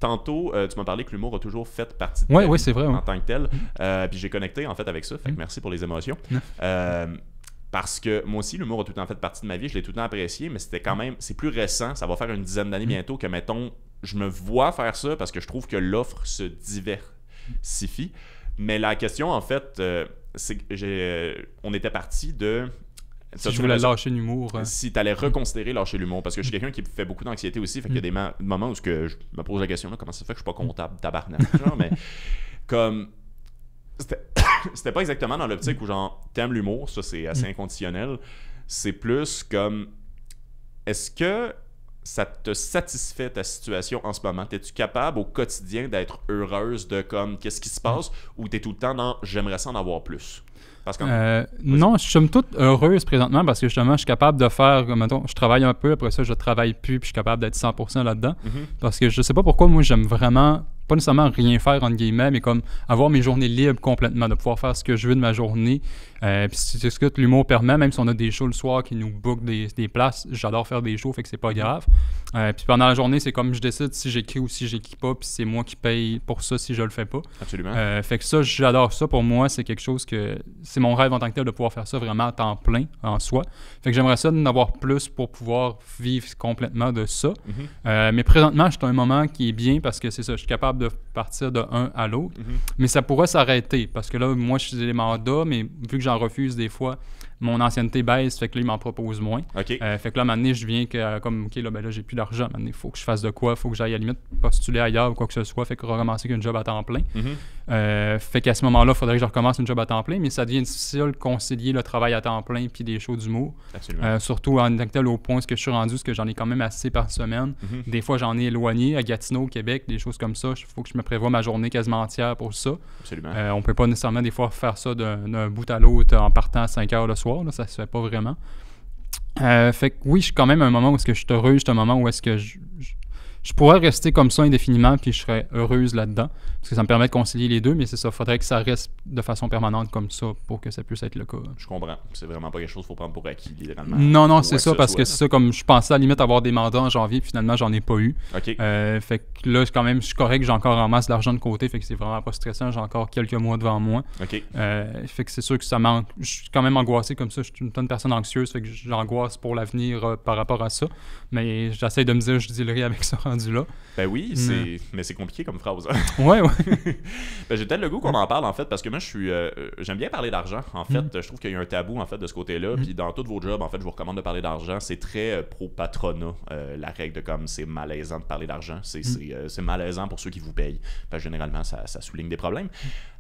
Tantôt, tu m'as parlé que l'humour a toujours fait partie de ta vie c'est vrai, en tant que tel. Puis j'ai connecté en fait avec ça. Fait que merci pour les émotions. Parce que moi aussi, l'humour a tout le temps fait partie de ma vie. Je l'ai tout le temps apprécié, mais c'était quand même... C'est plus récent. Ça va faire une dizaine d'années bientôt que, mettons, je me vois faire ça parce que je trouve que l'offre se diversifie. Mais la question, en fait, c'est que on était parti de... Si je voulais lâcher l'humour. Si tu allais reconsidérer lâcher l'humour, parce que je suis quelqu'un qui fait beaucoup d'anxiété aussi, fait qu'il y a des moments où je me pose la question, là, comment ça fait que je suis pas comptable, tabarnak, genre, mais comme... C'était pas exactement dans l'optique où, genre, t'aimes l'humour, ça c'est assez inconditionnel. C'est plus comme... Est-ce que ça te satisfait ta situation en ce moment? Es-tu capable au quotidien d'être heureuse de comme qu'est-ce qui se passe, ou t'es tout le temps dans j'aimerais ça en avoir plus? Parce que, non, je suis toute heureuse présentement parce que justement, je suis capable de faire, mettons, je travaille un peu, après ça, je travaille plus, puis je suis capable d'être 100% là-dedans. Parce que je sais pas pourquoi, moi, j'aime vraiment, pas nécessairement rien faire, entre guillemets, mais comme avoir mes journées libres complètement, de pouvoir faire ce que je veux de ma journée. Puis c'est ce que l'humour permet, même si on a des shows le soir qui nous bookent des places, j'adore faire des shows, fait que c'est pas grave. Puis pendant la journée, c'est comme je décide si j'écris ou si j'écris pas, puis c'est moi qui paye pour ça si je le fais pas. Absolument. Fait que ça, j'adore ça. Pour moi, c'est quelque chose que... C'est mon rêve en tant que tel de pouvoir faire ça vraiment à temps plein en soi. Fait que j'aimerais ça d'en avoir plus pour pouvoir vivre complètement de ça. Mais présentement, je suis à un moment qui est bien parce que c'est ça, je suis capable de partir de un à l'autre. Mais ça pourrait s'arrêter parce que là, moi, je suis des mandats, mais vu que j'en refuse des fois, mon ancienneté baisse, fait que là, il m'en propose moins. Fait que là, à un moment donné, je viens que, comme, OK, là, ben là, j'ai plus d'argent. À un moment donné, il faut que je fasse de quoi, il faut que j'aille à la limite postuler ailleurs ou quoi que ce soit, fait que recommencer qu'une job à temps plein. Fait qu'à ce moment-là, il faudrait que je recommence une job à temps plein, mais ça devient difficile de concilier le travail à temps plein puis des shows d'humour. Surtout en tant que tel, au point où je suis rendu, parce que j'en ai quand même assez par semaine. Des fois, j'en ai éloigné à Gatineau, au Québec, des choses comme ça. Il faut que je me prévoie ma journée quasiment entière pour ça. On peut pas nécessairement des fois faire ça d'un bout à l'autre en partant à 5 heures le soir. Là, ça se fait pas vraiment. Fait que oui, je suis quand même à un moment où est-ce que je suis heureux, juste un moment où est-ce que je je pourrais rester comme ça indéfiniment, puis je serais heureuse là-dedans, parce que ça me permet de concilier les deux, mais c'est ça, faudrait que ça reste de façon permanente comme ça pour que ça puisse être le cas. Je comprends. C'est vraiment pas quelque chose qu'il faut prendre pour acquis, littéralement. Non, c'est ça, parce que c'est ça, comme je pensais à la limite avoir des mandats en janvier, puis finalement, j'en ai pas eu. OK. Fait que là, quand même, je suis correct, j'ai encore en masse d'argent de côté, fait que c'est vraiment pas stressant, j'ai encore quelques mois devant moi. OK. Fait que c'est sûr que ça manque. Je suis quand même angoissé comme ça, je suis une personne anxieuse, fait que j'angoisse pour l'avenir par rapport à ça, mais j'essaie de me dire, je dealerai avec ça rendu là. Ben oui, mais c'est compliqué comme phrase. Ouais. Ben, j'ai peut-être le goût qu'on en parle, en fait, parce que moi, j'aime bien parler d'argent. En fait, je trouve qu'il y a un tabou, en fait, de ce côté-là. Puis dans tous vos jobs, en fait, je vous recommande de parler d'argent. C'est très pro-patronat, la règle de comme c'est malaisant de parler d'argent. C'est malaisant pour ceux qui vous payent. Parce que généralement, ça souligne des problèmes.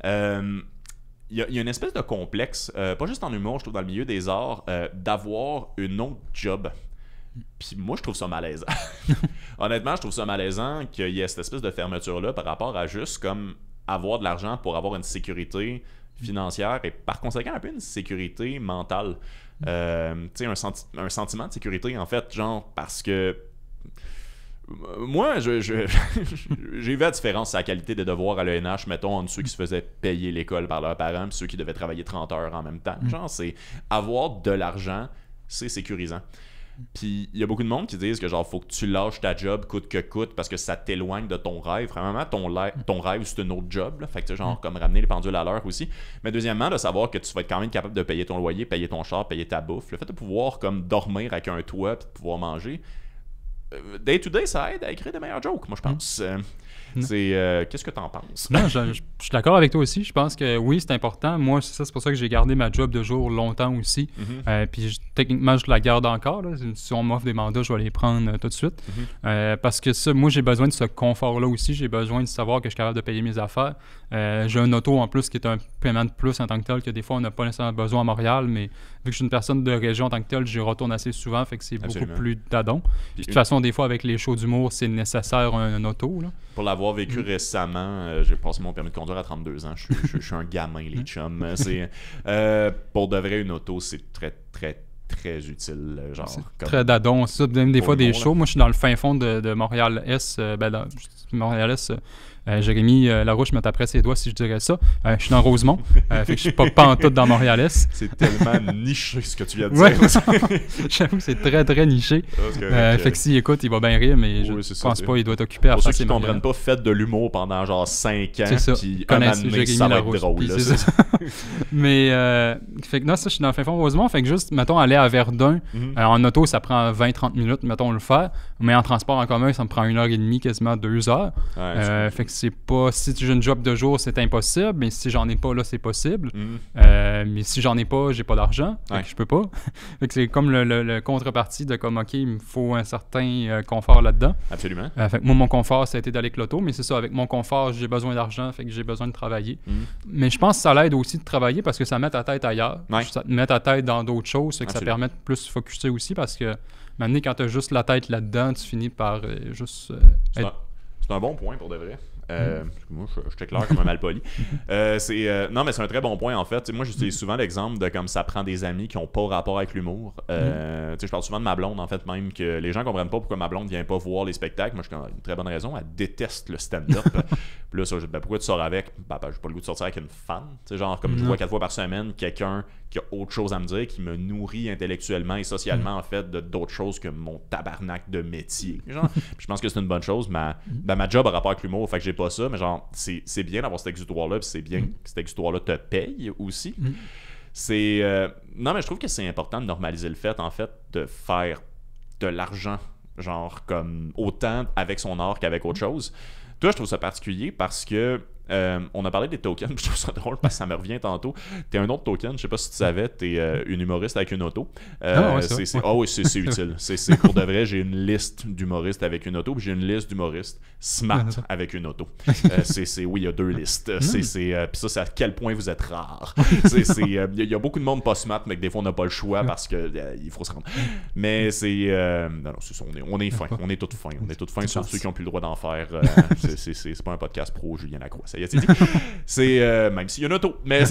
Il y a une espèce de complexe, pas juste en humour, je trouve, dans le milieu des arts, d'avoir une autre job. Puis moi, je trouve ça malaisant. Honnêtement, je trouve ça malaisant qu'il y ait cette espèce de fermeture-là par rapport à juste comme avoir de l'argent pour avoir une sécurité financière et par conséquent un peu une sécurité mentale. Tu sais, un sentiment de sécurité, en fait, genre parce que moi, j'ai vu la différence sur la qualité des devoirs à l'ENH, mettons, entre ceux qui se faisaient payer l'école par leurs parents et ceux qui devaient travailler 30 heures en même temps. Genre, c'est avoir de l'argent, c'est sécurisant. Puis il y a beaucoup de monde qui disent que genre faut que tu lâches ta job coûte que coûte parce que ça t'éloigne de ton rêve. Vraiment, ton rêve c'est un autre job. Là. Fait que tu sais, genre comme ramener les pendules à l'heure aussi. Mais deuxièmement, de savoir que tu vas être quand même capable de payer ton loyer, payer ton char, payer ta bouffe. Le fait de pouvoir comme dormir avec un toit puis de pouvoir manger. Day to day, ça aide à écrire des meilleurs jokes, moi je pense. Qu'est-ce que t'en penses? Non, je suis d'accord avec toi aussi. Je pense que oui, c'est important. Moi, c'est pour ça que j'ai gardé ma job de jour longtemps aussi. Puis techniquement, je la garde encore. Là. Si on m'offre des mandats, je vais les prendre tout de suite. Parce que ça, moi, j'ai besoin de ce confort-là aussi. J'ai besoin de savoir que je suis capable de payer mes affaires. J'ai un auto en plus qui est un paiement de plus en tant que tel, que des fois, on n'a pas nécessairement besoin à Montréal, mais vu que je suis une personne de région en tant que tel, j'y retourne assez souvent, fait que c'est beaucoup plus d'adon. Puis de toute façon, des fois, avec les shows d'humour, c'est nécessaire un auto. Là. Pour l'avoir vécu récemment, j'ai passé mon permis de conduire à 32 ans. Je suis un gamin, les chums. Pour de vrai, une auto, c'est très, très, très utile. Genre, comme... Très d'adon. Ça, même des fois, des shows. Moi, je suis dans le fin fond de Montréal-Est. Montréal-Est. Jérémy Larouche me taperait ses doigts si je dirais ça. Je suis dans Rosemont. Fait que je suis pas en tout dans Montréal-Est. C'est tellement niché ce que tu viens de dire. J'avoue que c'est très très niché. Fait que s'il écoute, il va bien rire, mais je pense pas, il doit être occupé à faire. Pour ceux qui ne comprennent pas, faites de l'humour pendant genre 5 ans, puis un an donné, ça va être drôle. Là, c'est ça. Mais fait que non, ça, je suis dans le fin fond de Rosemont. Fait que juste, mettons, aller à Verdun, en auto, ça prend 20-30 minutes, mettons, le faire. Mais en transport en commun, ça me prend 1h30, quasiment 2 heures. Fait que c'est pas... Si j'ai une job de jour, c'est impossible. Mais si j'en ai pas, là, c'est possible. Mais si j'en ai pas, j'ai pas d'argent. Fait que je peux pas. Fait que c'est comme le contrepartie de comme, OK, il me faut un certain confort là-dedans. Absolument. Fait que moi, mon confort, ça a été d'aller avec l'auto. Mais c'est ça, avec mon confort, j'ai besoin d'argent. Fait que j'ai besoin de travailler. Mais je pense que ça l'aide aussi de travailler parce que ça met ta tête ailleurs. Ça te met ta tête dans d'autres choses. Fait que ça permet de plus se focusser aussi parce que maintenant, quand tu as juste la tête là-dedans, tu finis par juste être... C'est un bon point pour de vrai. Moi, je t'éclaire comme un malpoli. Non, mais c'est un très bon point, en fait. T'sais, moi, j'utilise souvent l'exemple de comme ça prend des amis qui n'ont pas rapport avec l'humour. Je parle souvent de ma blonde, en fait, même que les gens ne comprennent pas pourquoi ma blonde ne vient pas voir les spectacles. Moi, je une très bonne raison. Elle déteste le stand-up. Puis là, pourquoi tu sors avec? J'ai pas le goût de sortir avec une fan. Genre, comme je vois 4 fois par semaine, quelqu'un qui a autre chose à me dire, qui me nourrit intellectuellement et socialement, en fait, d'autres choses que mon tabarnak de métier. Genre, je pense que c'est une bonne chose. Ma job a rapport avec l'humour, fait que j'ai pas ça, mais genre, c'est bien d'avoir cet exutoire-là, puis c'est bien que cet exutoire-là te paye aussi. Non, mais je trouve que c'est important de normaliser le fait, en fait, de faire de l'argent, genre, comme autant avec son art qu'avec autre chose. Toi, je trouve ça particulier parce que on a parlé des tokens, je trouve ça drôle parce que ça me revient tantôt. T'es un autre token, je sais pas si tu savais, t'es une humoriste avec une auto. C'est utile. C'est pour de vrai, j'ai une liste d'humoristes avec une auto, puis j'ai une liste d'humoristes smart avec une auto. Oui, il y a 2 listes. Puis ça, c'est à quel point vous êtes rare. Il y a beaucoup de monde pas smart, mais que des fois on n'a pas le choix parce que il faut se rendre. Mais on est fin, on est tous fins. On est tous fins sur ceux qui n'ont plus le droit d'en faire. C'est pas un podcast pro Julien Lacroix. ça y a été dit. C'est, même s'il y a une auto. Mais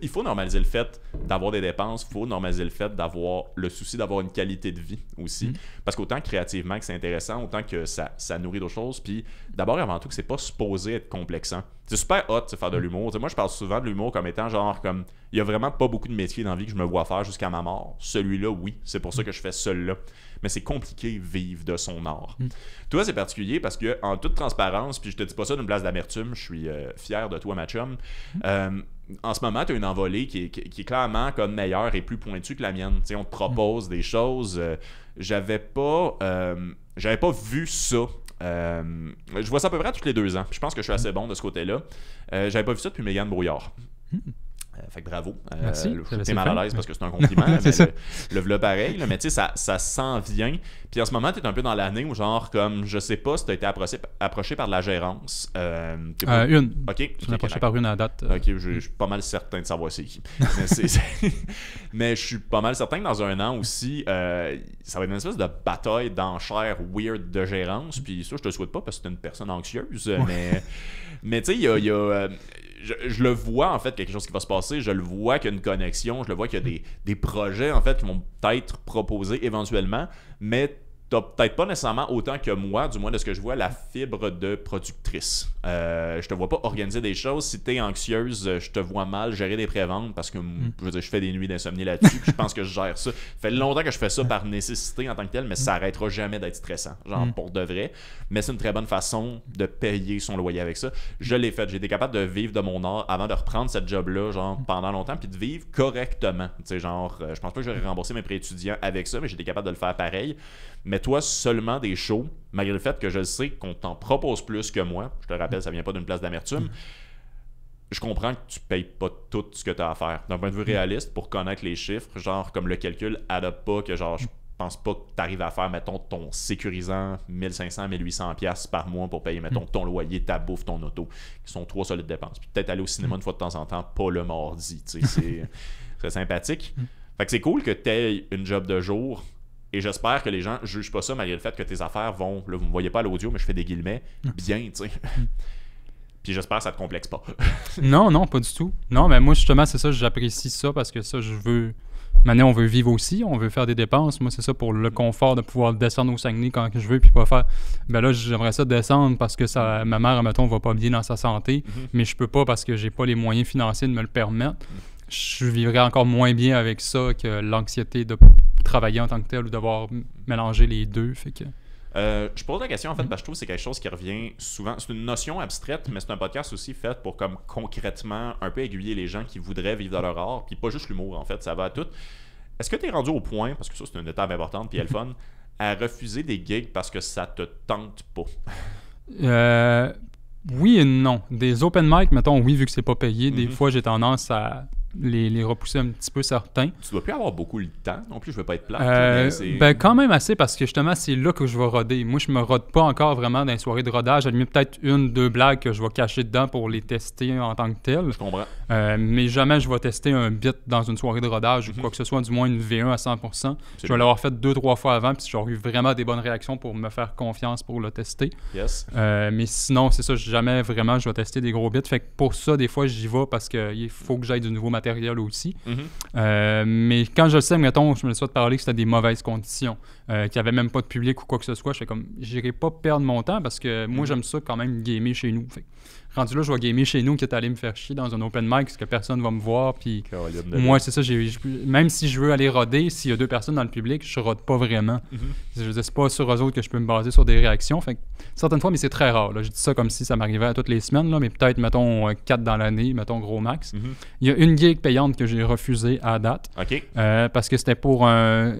il faut normaliser le fait d'avoir des dépenses. Il faut normaliser le fait d'avoir le souci d'avoir une qualité de vie aussi. Parce qu'autant créativement que c'est intéressant, autant que ça nourrit d'autres choses. Puis d'abord et avant tout que c'est pas supposé être complexant. C'est super hot de faire de l'humour. T'sais, moi, je parle souvent de l'humour comme étant genre comme il y a vraiment pas beaucoup de métiers dans la vie que je me vois faire jusqu'à ma mort. Celui-là, oui. C'est pour ça que je fais celui-là. Mais c'est compliqué vivre de son art. Toi, c'est particulier parce que en toute transparence, puis je te dis pas ça d'une place d'amertume, je suis fier de toi, ma chum. En ce moment, tu as une envolée qui est clairement comme meilleure et plus pointue que la mienne. T'sais, on te propose des choses. J'avais pas vu ça. Je vois ça à peu près tous les 2 ans. Je pense que je suis assez bon de ce côté-là. J'avais pas vu ça depuis Mégane Brouillard. Fait que bravo. Merci. T'es mal à l'aise parce que c'est un compliment. Le v'là pareil. Là, mais tu sais, ça s'en vient. Puis en ce moment, t'es un peu dans l'année où genre, comme, je sais pas si t'as été approché par de la gérance. Une. OK. Je suis approché par une à date. OK, je suis pas mal certain de savoir c'est qui. Mais je suis pas mal certain que dans un an aussi, ça va être une espèce de bataille d'enchères weird de gérance. Puis ça, je te le souhaite pas parce que t'es une personne anxieuse. Mais tu sais, il y a je le vois en fait quelque chose qui va se passer, je le vois qu'il y a une connexion, je le vois qu'il y a des projets en fait qui vont peut-être proposer éventuellement, mais t'as peut-être pas nécessairement autant que moi, du moins de ce que je vois, la fibre de productrice. Je te vois pas organiser des choses. Si t'es anxieuse, je te vois mal gérer des préventes parce que je veux dire, je fais des nuits d'insomnie là-dessus, puis je pense que je gère ça. Ça fait longtemps que je fais ça par nécessité en tant que tel, mais ça arrêtera jamais d'être stressant, genre pour de vrai. Mais c'est une très bonne façon de payer son loyer avec ça. Je l'ai fait. J'ai été capable de vivre de mon art avant de reprendre cette job-là, genre pendant longtemps, puis de vivre correctement. Tu sais, genre, je pense pas que j'aurais remboursé mes prêts étudiants avec ça, mais j'étais capable de le faire pareil. Mais toi, seulement des shows, malgré le fait que je sais qu'on t'en propose plus que moi, je te rappelle, ça vient pas d'une place d'amertume, je comprends que tu payes pas tout ce que tu as à faire. D'un point de vue réaliste, pour connaître les chiffres, genre comme le calcul adopte pas que genre je pense pas que tu arrives à faire, mettons, ton sécurisant 1500, 1800$ par mois pour payer, mettons, ton loyer, ta bouffe, ton auto, qui sont 3 solides dépenses. Puis peut-être aller au cinéma une fois de temps en temps, pas le mardi, tu sais, c'est sympathique. Fait que c'est cool que tu aies une job de jour. Et j'espère que les gens ne jugent pas ça malgré le fait que tes affaires vont, là vous ne me voyez pas à l'audio, mais je fais des guillemets, bien, tu sais. Puis j'espère que ça te complexe pas. Non, pas du tout. Non, mais moi, justement, c'est ça, j'apprécie ça parce que ça, je veux... Maintenant, on veut vivre aussi, on veut faire des dépenses. Moi, c'est ça pour le confort de pouvoir descendre au Saguenay quand je veux, puis pas faire... Ben là, j'aimerais ça descendre parce que ma mère, admettons, va pas bien dans sa santé, mais je peux pas parce que j'ai pas les moyens financiers de me le permettre. Je vivrais encore moins bien avec ça que l'anxiété de travailler en tant que tel ou d'avoir mélangé les deux. Fait que... je pose la question en fait parce que je trouve que c'est quelque chose qui revient souvent. C'est une notion abstraite, mais c'est un podcast aussi fait pour comme concrètement un peu aiguiller les gens qui voudraient vivre dans leur art, puis pas juste l'humour en fait, ça va à tout. Est-ce que tu es rendu au point, parce que ça c'est une étape importante puis elle est fun, à refuser des gigs parce que ça te tente pas? Oui et non. Des open mic, mettons, oui, vu que c'est pas payé, des fois j'ai tendance à les repousser un petit peu certains. Tu dois plus avoir beaucoup le temps non plus, je veux pas être plate. Ben quand même assez parce que justement c'est là que je vais roder. Moi je me rode pas encore vraiment dans les soirées de rodage. J'ai mis peut-être 1-2 blagues que je vais cacher dedans pour les tester en tant que tel. Je comprends. Mais jamais je vais tester un bit dans une soirée de rodage ou quoi que ce soit, du moins une V1 à 100%. Je vais l'avoir fait 2-3 fois avant puis j'aurais eu vraiment des bonnes réactions pour me faire confiance pour le tester. Yes. Mais sinon c'est ça, jamais vraiment je vais tester des gros bits. Fait que pour ça des fois j'y vais parce qu'il faut que j'aille du nouveau matériel aussi. Mais quand je le sais, mettons, je me souhaite parler que c'était des mauvaises conditions, qu'il n'y avait même pas de public ou quoi que ce soit, je fais comme, j'irai pas perdre mon temps parce que moi, j'aime ça quand même gamer chez nous. Fait, rendu là, je vais gamer chez nous, quitte à aller me faire chier dans un open mic parce que personne va me voir. Puis moi, c'est ça, même si je veux aller roder, s'il y a 2 personnes dans le public, je rode pas vraiment. Je veux dire, c'est pas sur eux autres que je peux me baser sur des réactions. Fait que, certaines fois, mais c'est très rare. Là. Je dis ça comme si ça m'arrivait à toutes les semaines, là, mais peut-être, mettons, 4 dans l'année, mettons, gros max. Il y a une gig payante que j'ai refusée à date. Parce que c'était pour un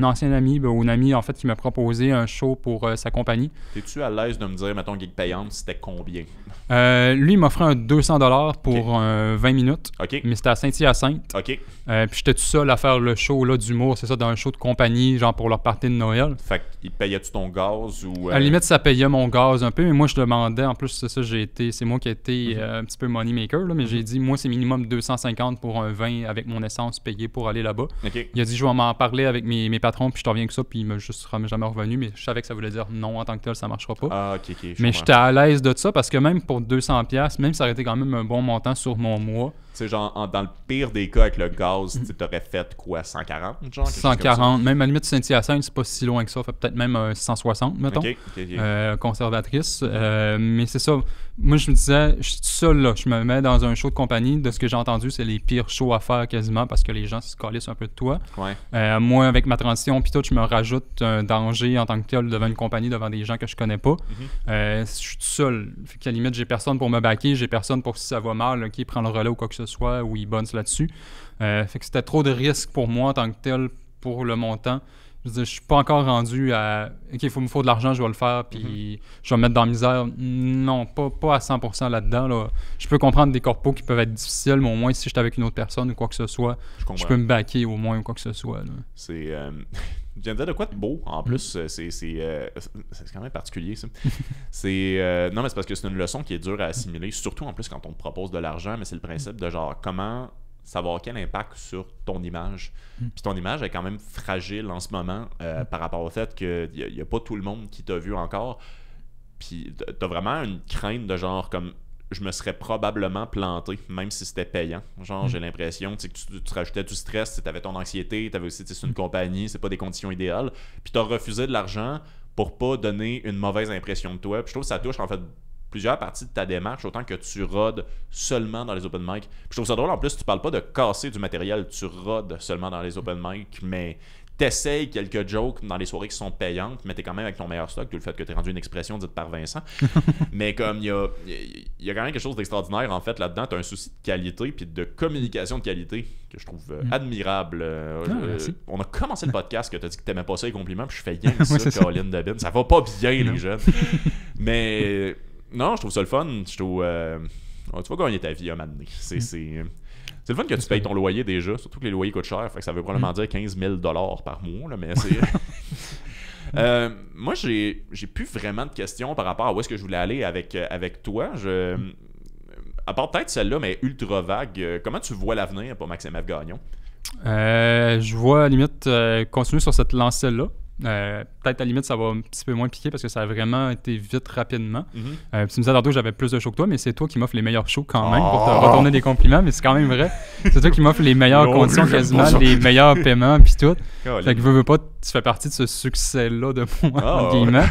ancien ami, ou une amie, en fait, qui m'a proposé un show pour sa compagnie. Es-tu à l'aise de me dire, mettons, gig payante, c'était combien? Lui, il m'offrait un 200$ pour 20 minutes. OK. Mais c'était à Saint-Hyacinthe. OK. Puis j'étais tout seul à faire le show là, d'humour, c'est ça, dans un show de compagnie, genre pour leur party de Noël. Fait qu'il payait-tu ton gaz ou... À la limite, ça payait mon gaz un peu, mais moi, je demandais, en plus, c'est ça, c'est moi qui ai été un petit peu money maker, là, mais j'ai dit, moi, c'est minimum 250 pour un 20 avec mon essence payée pour aller là-bas. OK. Il a dit, je vais m'en parler avec mes patrons, puis je te reviens que ça, puis il m'a juste jamais revenu, mais je savais que ça voulait dire non en tant que tel, ça marchera pas. Ah, OK, mais j'étais à l'aise de ça, parce que même pour 200$, même ça aurait été quand même un bon montant sur mon mois. Tu sais, genre, dans le pire des cas avec le gaz, tu t'aurais fait quoi, 140, genre? 140, même à la limite Saint-Hyacinthe, c'est pas si loin que ça, fait peut-être même 160, mettons, conservatrice. Mais c'est ça, moi je me disais, je suis tout seul là, je me mets dans un show de compagnie, de ce que j'ai entendu, c'est les pires shows à faire quasiment, parce que les gens se calissent un peu de toi. Ouais. Moi, avec ma transition, puis tout, je me rajoute un danger en tant que tel devant une compagnie, devant des gens que je connais pas. Je suis tout seul, fait qu'à la limite, j'ai personne pour me backer, j'ai personne pour si ça va mal, qui prend le relais ou quoi que ce soit, ou il bonne là-dessus. Fait que c'était trop de risques pour moi en tant que tel pour le montant. Je veux dire, je suis pas encore rendu à OK, il me faut de l'argent, je vais le faire, puis je vais me mettre dans la misère. Non, pas à 100% là-dedans. Là. Je peux comprendre des corpos qui peuvent être difficiles, mais au moins si j'étais avec une autre personne ou quoi que ce soit, je peux me backer au moins ou quoi que ce soit. Là. C'est. Je viens de dire de quoi de beau, en plus, c'est quand même particulier, ça. Non, mais c'est parce que c'est une leçon qui est dure à assimiler, surtout en plus quand on te propose de l'argent, mais c'est le principe de genre comment savoir quel impact sur ton image. Puis ton image est quand même fragile en ce moment par rapport au fait qu'il n'y a pas tout le monde qui t'a vu encore. Puis t'as vraiment une crainte de genre comme je me serais probablement planté, même si c'était payant. Genre, j'ai l'impression que tu rajoutais du stress, tu avais ton anxiété, tu avais aussi c'est une compagnie, c'est pas des conditions idéales. Puis tu as refusé de l'argent pour pas donner une mauvaise impression de toi. Puis je trouve que ça touche en fait plusieurs parties de ta démarche, autant que tu rodes seulement dans les open mic. Puis je trouve ça drôle, en plus, tu parles pas de casser du matériel, tu rodes seulement dans les open mic, mais t'essayes quelques jokes dans les soirées qui sont payantes, mais t'es quand même avec ton meilleur stock, d'où le fait que t'es rendu une expression dite par Vincent. Mais comme il y a quand même quelque chose d'extraordinaire, en fait, là-dedans, t'as un souci de qualité, puis de communication de qualité, que je trouve admirable. On a commencé le podcast, que t'as dit que t'aimais pas ça, les compliments, puis je fais rien ça, Caroline Dabin. Ça va pas bien, les jeunes. Mais... Non, je trouve ça le fun. Je trouve. Tu vas gagner ta vie à un moment donné. C'est le fun que tu payes ton loyer déjà, surtout que les loyers coûtent cher. Fait que ça veut probablement dire 15 000 $ par mois. Là, mais c'est. Moi, j'ai plus vraiment de questions par rapport à où est-ce que je voulais aller avec toi. À part peut-être celle-là, mais ultra vague, comment tu vois l'avenir pour Maxime F. Gagnon? Je vois à la limite continuer sur cette lancée-là. Peut-être à la limite ça va un petit peu moins piquer parce que ça a vraiment été vite rapidement. Tu me disais tantôt que j'avais plus de shows que toi, mais c'est toi qui m'offres les meilleurs shows quand même pour te retourner des compliments, mais c'est quand même vrai. C'est toi qui m'offres les meilleures conditions quasiment, les meilleurs paiements puis tout. Fait que veux pas, tu fais partie de ce succès-là de moi, entre guillemets.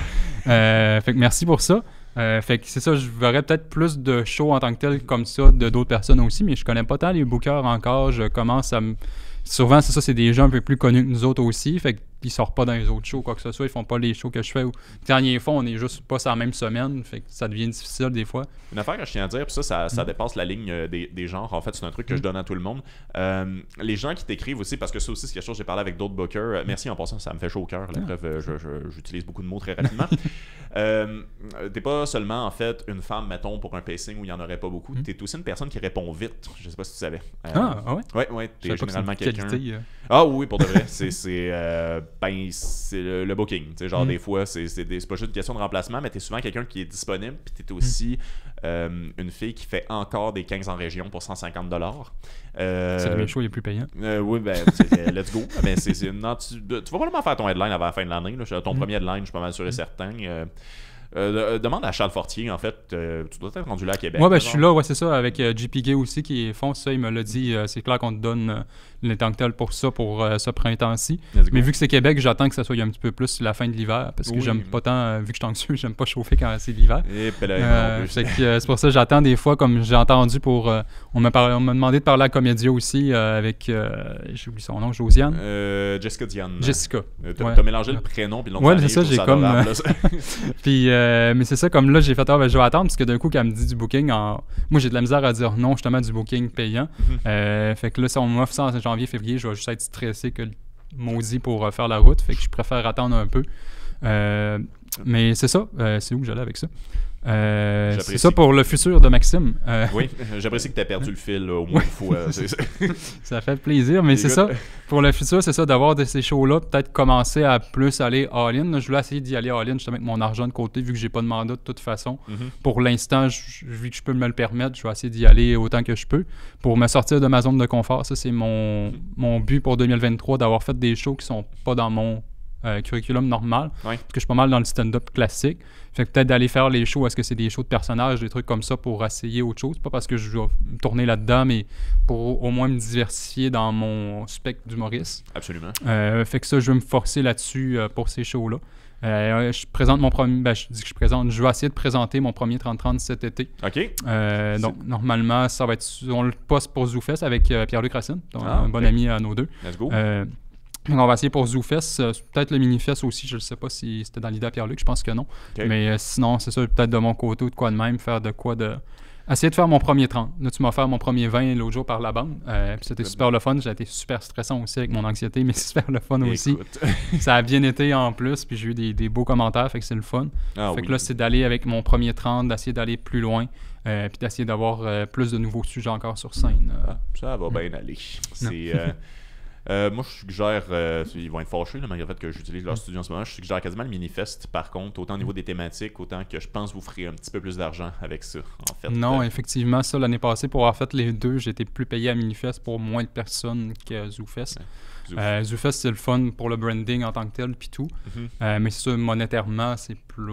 Fait que merci pour ça. Fait que c'est ça, je verrais peut-être plus de shows en tant que tel comme ça de d'autres personnes aussi, mais je connais pas tant les bookers encore. Je commence à me... Souvent, c'est ça, c'est des gens un peu plus connus que nous autres aussi. Fait qu'ils sortent pas dans les autres shows, quoi que ce soit. Ils font pas les shows que je fais. Quand ils les font, on est juste pas sur la même semaine. Fait que ça devient difficile des fois. Une affaire que je tiens à dire, puis ça dépasse la ligne des genres. En fait, c'est un truc que je donne à tout le monde. Les gens qui t'écrivent aussi, parce que ça aussi, c'est quelque chose que j'ai parlé avec d'autres bookers. Merci en passant, ça me fait chaud au cœur. La preuve, j'utilise beaucoup de mots très rapidement. T'es pas seulement, en fait, une femme, mettons, pour un pacing où il y en aurait pas beaucoup. T'es aussi une personne qui répond vite. Je sais pas si tu savais. Ouais? Ouais, t'es généralement quelqu'un. Ah oui, pour de vrai. C'est le booking. Genre, des fois, c'est pas juste une question de remplacement, mais t'es souvent quelqu'un qui est disponible, puis t'es aussi une fille qui fait encore des 15 en région pour 150 $. C'est les shows les plus payants. Oui, ben, let's go. Ben, tu vas probablement faire ton headline avant la fin de l'année. Ton premier headline, je suis pas mal sûr et certain. Demande à Charles Fortier, en fait. Tu dois être rendu là à Québec. Ouais, ben, je suis là, c'est ça, avec JP Gay aussi qui font ça. Il me l'a dit. C'est clair qu'on te donne les tant que tel pour ça, pour ce printemps-ci. Mais vu que c'est Québec, j'attends que ça soit un petit peu plus la fin de l'hiver. Parce que j'aime pas tant, vu que je suis anxieux, j'aime pas chauffer quand c'est l'hiver. C'est pour ça que j'attends des fois, comme j'ai entendu pour. On m'a demandé de parler à Comédia aussi avec. J'ai oublié son nom, Josiane. Jessica Diane. Jessica. T'as mélangé le prénom puis le nom de famille. C'est ça, j'ai comme. Puis, mais c'est ça, comme là, j'ai fait, je vais attendre, parce que d'un coup, quand elle me dit du booking, moi, j'ai de la misère à dire non, justement, du booking payant. Fait que là, si on m'offre ça en janvier, février, je vais juste être stressé que le maudit pour faire la route. Fait que je préfère attendre un peu. Mais c'est ça. C'est où que j'allais avec ça? C'est ça pour le futur de Maxime. Oui, j'apprécie que tu aies perdu le fil là, au moins une fois. Ça fait plaisir, mais c'est ça. Pour le futur, c'est ça, d'avoir de ces shows-là, peut-être commencer à plus aller all-in. Je voulais essayer d'y aller all-in, justement, avec mon argent de côté, vu que j'ai pas de mandat de toute façon. Pour l'instant, vu que je peux me le permettre, je vais essayer d'y aller autant que je peux pour me sortir de ma zone de confort. Ça, c'est mon but pour 2023, d'avoir fait des shows qui sont pas dans mon curriculum normal, parce que je suis pas mal dans le stand-up classique. Fait que peut-être d'aller faire les shows, est-ce que c'est des shows de personnages, des trucs comme ça pour essayer autre chose, pas parce que je vais me tourner là-dedans, mais pour au moins me diversifier dans mon spectre d'humoriste. Absolument. Fait que ça, je vais me forcer là-dessus pour ces shows-là. Je présente mon premier... je vais essayer de présenter mon premier 30-30 cet été. OK. Donc, normalement, ça va être... On le poste pour ZooFest avec Pierre-Luc Racine, un bon ami à nos deux. Let's go. On va essayer pour ZooFest, peut-être le Minifest aussi, je ne sais pas si c'était dans l'idée à Pierre-Luc, je pense que non. Okay. Mais sinon, c'est ça, peut-être de mon côté ou de quoi de même, essayer de faire mon premier 30. Là, tu m'as fait mon premier 20 l'autre jour par la bande. C'était super le fun. J'ai été super stressant aussi avec mon anxiété, mais c'est super le fun aussi. Ça a bien été en plus, puis j'ai eu des beaux commentaires, fait que c'est le fun. Fait que là, c'est d'aller avec mon premier 30, d'essayer d'aller plus loin, puis d'essayer d'avoir plus de nouveaux sujets encore sur scène. Ça va bien aller. C'est... moi, je suggère, ils vont être fâchés, là, malgré le fait que j'utilise leur studio en ce moment, je suggère quasiment le Minifest, par contre, autant au niveau des thématiques, autant que je pense que vous ferez un petit peu plus d'argent avec ça, en fait. Non, effectivement, ça, l'année passée, pour avoir fait les deux, j'ai été plus payé à Minifest pour moins de personnes que ZooFest. ZooFest, c'est le fun pour le branding en tant que tel, puis tout. Mais c'est sûr, monétairement, c'est plus...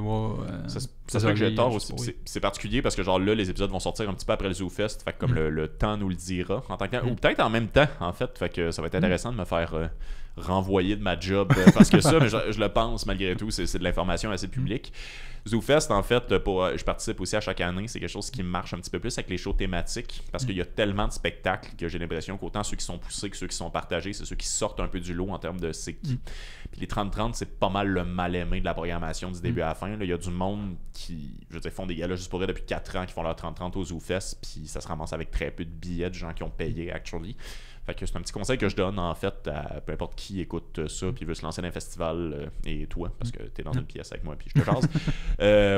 ça se fait que j'ai tort aussi. C'est particulier parce que genre là, les épisodes vont sortir un petit peu après le ZooFest, fait que comme le temps nous le dira en tant que ou peut-être en même temps, en fait. Fait que ça va être intéressant de me faire renvoyer de ma job parce que ça, mais je le pense malgré tout, c'est de l'information assez publique. ZooFest, en fait, je participe aussi à chaque année. C'est quelque chose qui marche un petit peu plus avec les shows thématiques parce qu'il y a tellement de spectacles que j'ai l'impression qu'autant ceux qui sont poussés que ceux qui sont partagés, c'est ceux qui sortent un peu du lot en termes de c'est qui. Puis les 30-30, c'est pas mal le mal-aimé de la programmation du début à la fin. Là. Il y a du monde qui, je veux dire, font des galas juste pour eux depuis 4 ans qui font leur 30-30 au ZooFest, puis ça se ramasse avec très peu de billets de gens qui ont payé, actually. Fait que c'est un petit conseil que je donne en fait à peu importe qui écoute ça puis veut se lancer dans un festival et toi, parce que t'es dans une pièce avec moi puis je te jase.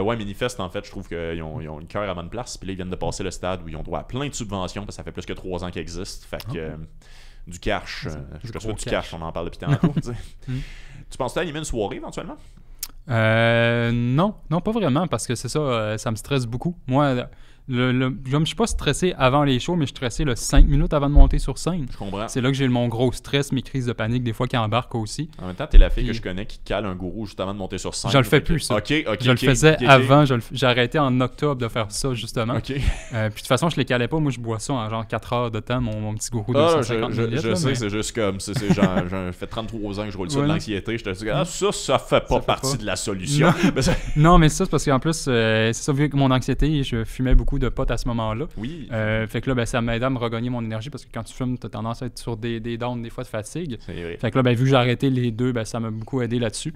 Ouais, Minifest, en fait, je trouve qu'ils ont une cœur à bonne place. Puis là, ils viennent de passer le stade où ils ont droit à plein de subventions parce que ça fait plus que 3 ans qu'ils existent. Fait que du cash, je te souhaite du cash, on en parle depuis tantôt. Tu penses-tu animer une soirée éventuellement? Non, pas vraiment, parce que c'est ça, ça me stresse beaucoup. Moi, je suis pas stressé avant les shows, mais je suis stressé 5 minutes avant de monter sur scène. Je comprends. C'est là que j'ai mon gros stress, mes crises de panique, des fois qui embarquent aussi. En même temps, t'es la fille que je connais qui cale un gourou juste avant de monter sur scène. Je le fais plus, ça. Je le faisais avant, j'ai arrêté en octobre de faire ça, justement. Puis de toute façon, je les calais pas. Moi, je bois ça en genre 4 heures de temps, mon petit gourou de 250 millilitres. Je sais, c'est juste comme, c'est genre, j'ai fait 33 ans que je roule ça de l'anxiété. Je te dis, ça fait pas partie de la solution. Non, mais ça, c'est parce qu'en plus, c'est ça, vu que mon anxiété, je fumais beaucoup de potes à ce moment-là. Oui. Fait que là, ça m'aidait à me regagner mon énergie parce que quand tu fumes, t'as tendance à être sur des downs, des fois de fatigue. C'est vrai. Fait que là, vu que j'ai arrêté les deux, ça m'a beaucoup aidé là-dessus.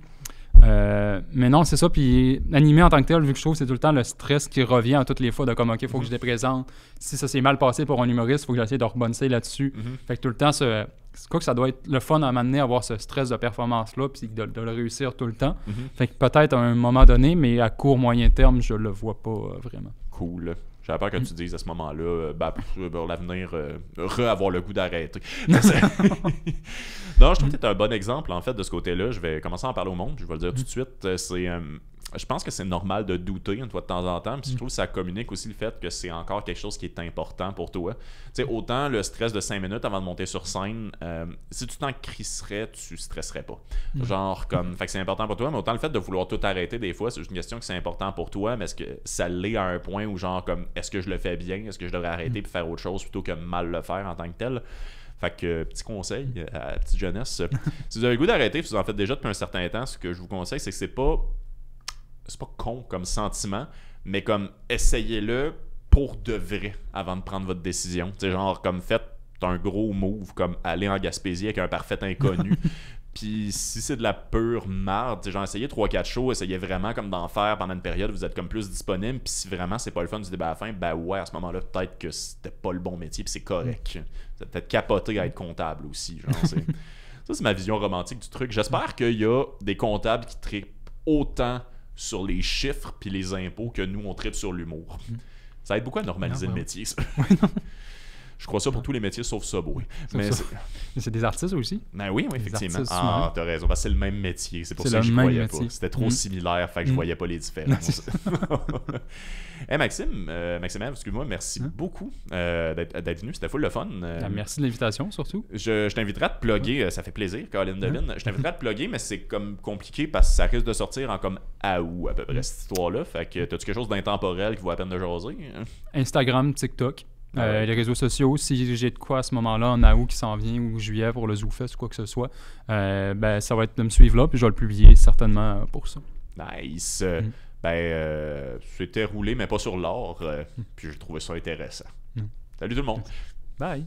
Mais non, c'est ça. Puis animer en tant que tel, vu que je trouve que c'est tout le temps le stress qui revient à toutes les fois de comme, OK, il faut que je les présente. Si ça s'est mal passé pour un humoriste, il faut que j'essaie de rebondir là-dessus. Fait que tout le temps, c'est quoi que ça doit être le fun à m'amener à avoir ce stress de performance-là puis de le réussir tout le temps. Fait que peut-être à un moment donné, mais à court, moyen terme, je le vois pas vraiment. Cool. J'avais peur que tu dises à ce moment-là, pour l'avenir, avoir le goût d'arrêter. Non, je trouve que tu es un bon exemple, en fait, de ce côté-là. Je vais commencer à en parler au monde, je vais le dire tout de suite. Je pense que c'est normal de douter une fois de temps en temps, puis je trouve que ça communique aussi le fait que c'est encore quelque chose qui est important pour toi. Tu sais, autant le stress de 5 minutes avant de monter sur scène, si tu t'en crisserais, tu stresserais pas. Genre, comme, fait que c'est important pour toi, mais autant le fait de vouloir tout arrêter, des fois, c'est une question que c'est important pour toi, mais est-ce que ça l'est à un point où, genre, comme, est-ce que je le fais bien, est-ce que je devrais arrêter et faire autre chose plutôt que mal le faire en tant que tel? Fait que, petit conseil à la petite jeunesse, si vous avez le goût d'arrêter, si vous en faites déjà depuis un certain temps, ce que je vous conseille, c'est que c'est pas con comme sentiment, mais comme essayez-le pour de vrai avant de prendre votre décision. Tu sais, genre, comme faites un gros move, comme aller en Gaspésie avec un parfait inconnu. Puis si c'est de la pure marde, genre essayez 3-4 shows, essayez vraiment comme d'en faire pendant une période où vous êtes comme plus disponible, puis si vraiment c'est pas le fun du début à la fin, ben ouais, à ce moment-là, peut-être que c'était pas le bon métier, puis c'est correct. Vous êtes peut-être capoté à être comptable aussi, genre, ça c'est ma vision romantique du truc. J'espère qu'il y a des comptables qui trippent autant sur les chiffres puis les impôts que nous, on tripe sur l'humour. Ça aide beaucoup à normaliser le métier, ça. Je crois ça pour tous les métiers sauf Subway. Mais c'est des artistes aussi. Ben oui, effectivement. Artistes, t'as raison. Parce que c'est le même métier. C'est pour ça que je croyais pas. C'était trop similaire, fait que je voyais pas les différences. Maxime, excuse-moi, merci beaucoup d'être venu. C'était full le fun. Merci de l'invitation, surtout. Je t'inviterai à te plugger. Ça fait plaisir, Colin Devine. Je t'inviterai à te plugger, mais c'est comme compliqué parce que ça risque de sortir en comme août à peu près, cette histoire-là. Fait que t'as-tu quelque chose d'intemporel qui vaut la peine de jaser? Instagram, TikTok. Les réseaux sociaux, si j'ai de quoi à ce moment-là en août qui s'en vient ou juillet pour le ZooFest ou quoi que ce soit, ça va être de me suivre là, puis je vais le publier certainement pour ça. Nice. C'était roulé, mais pas sur l'or. Puis j'ai trouvé ça intéressant. Salut tout le monde. Bye.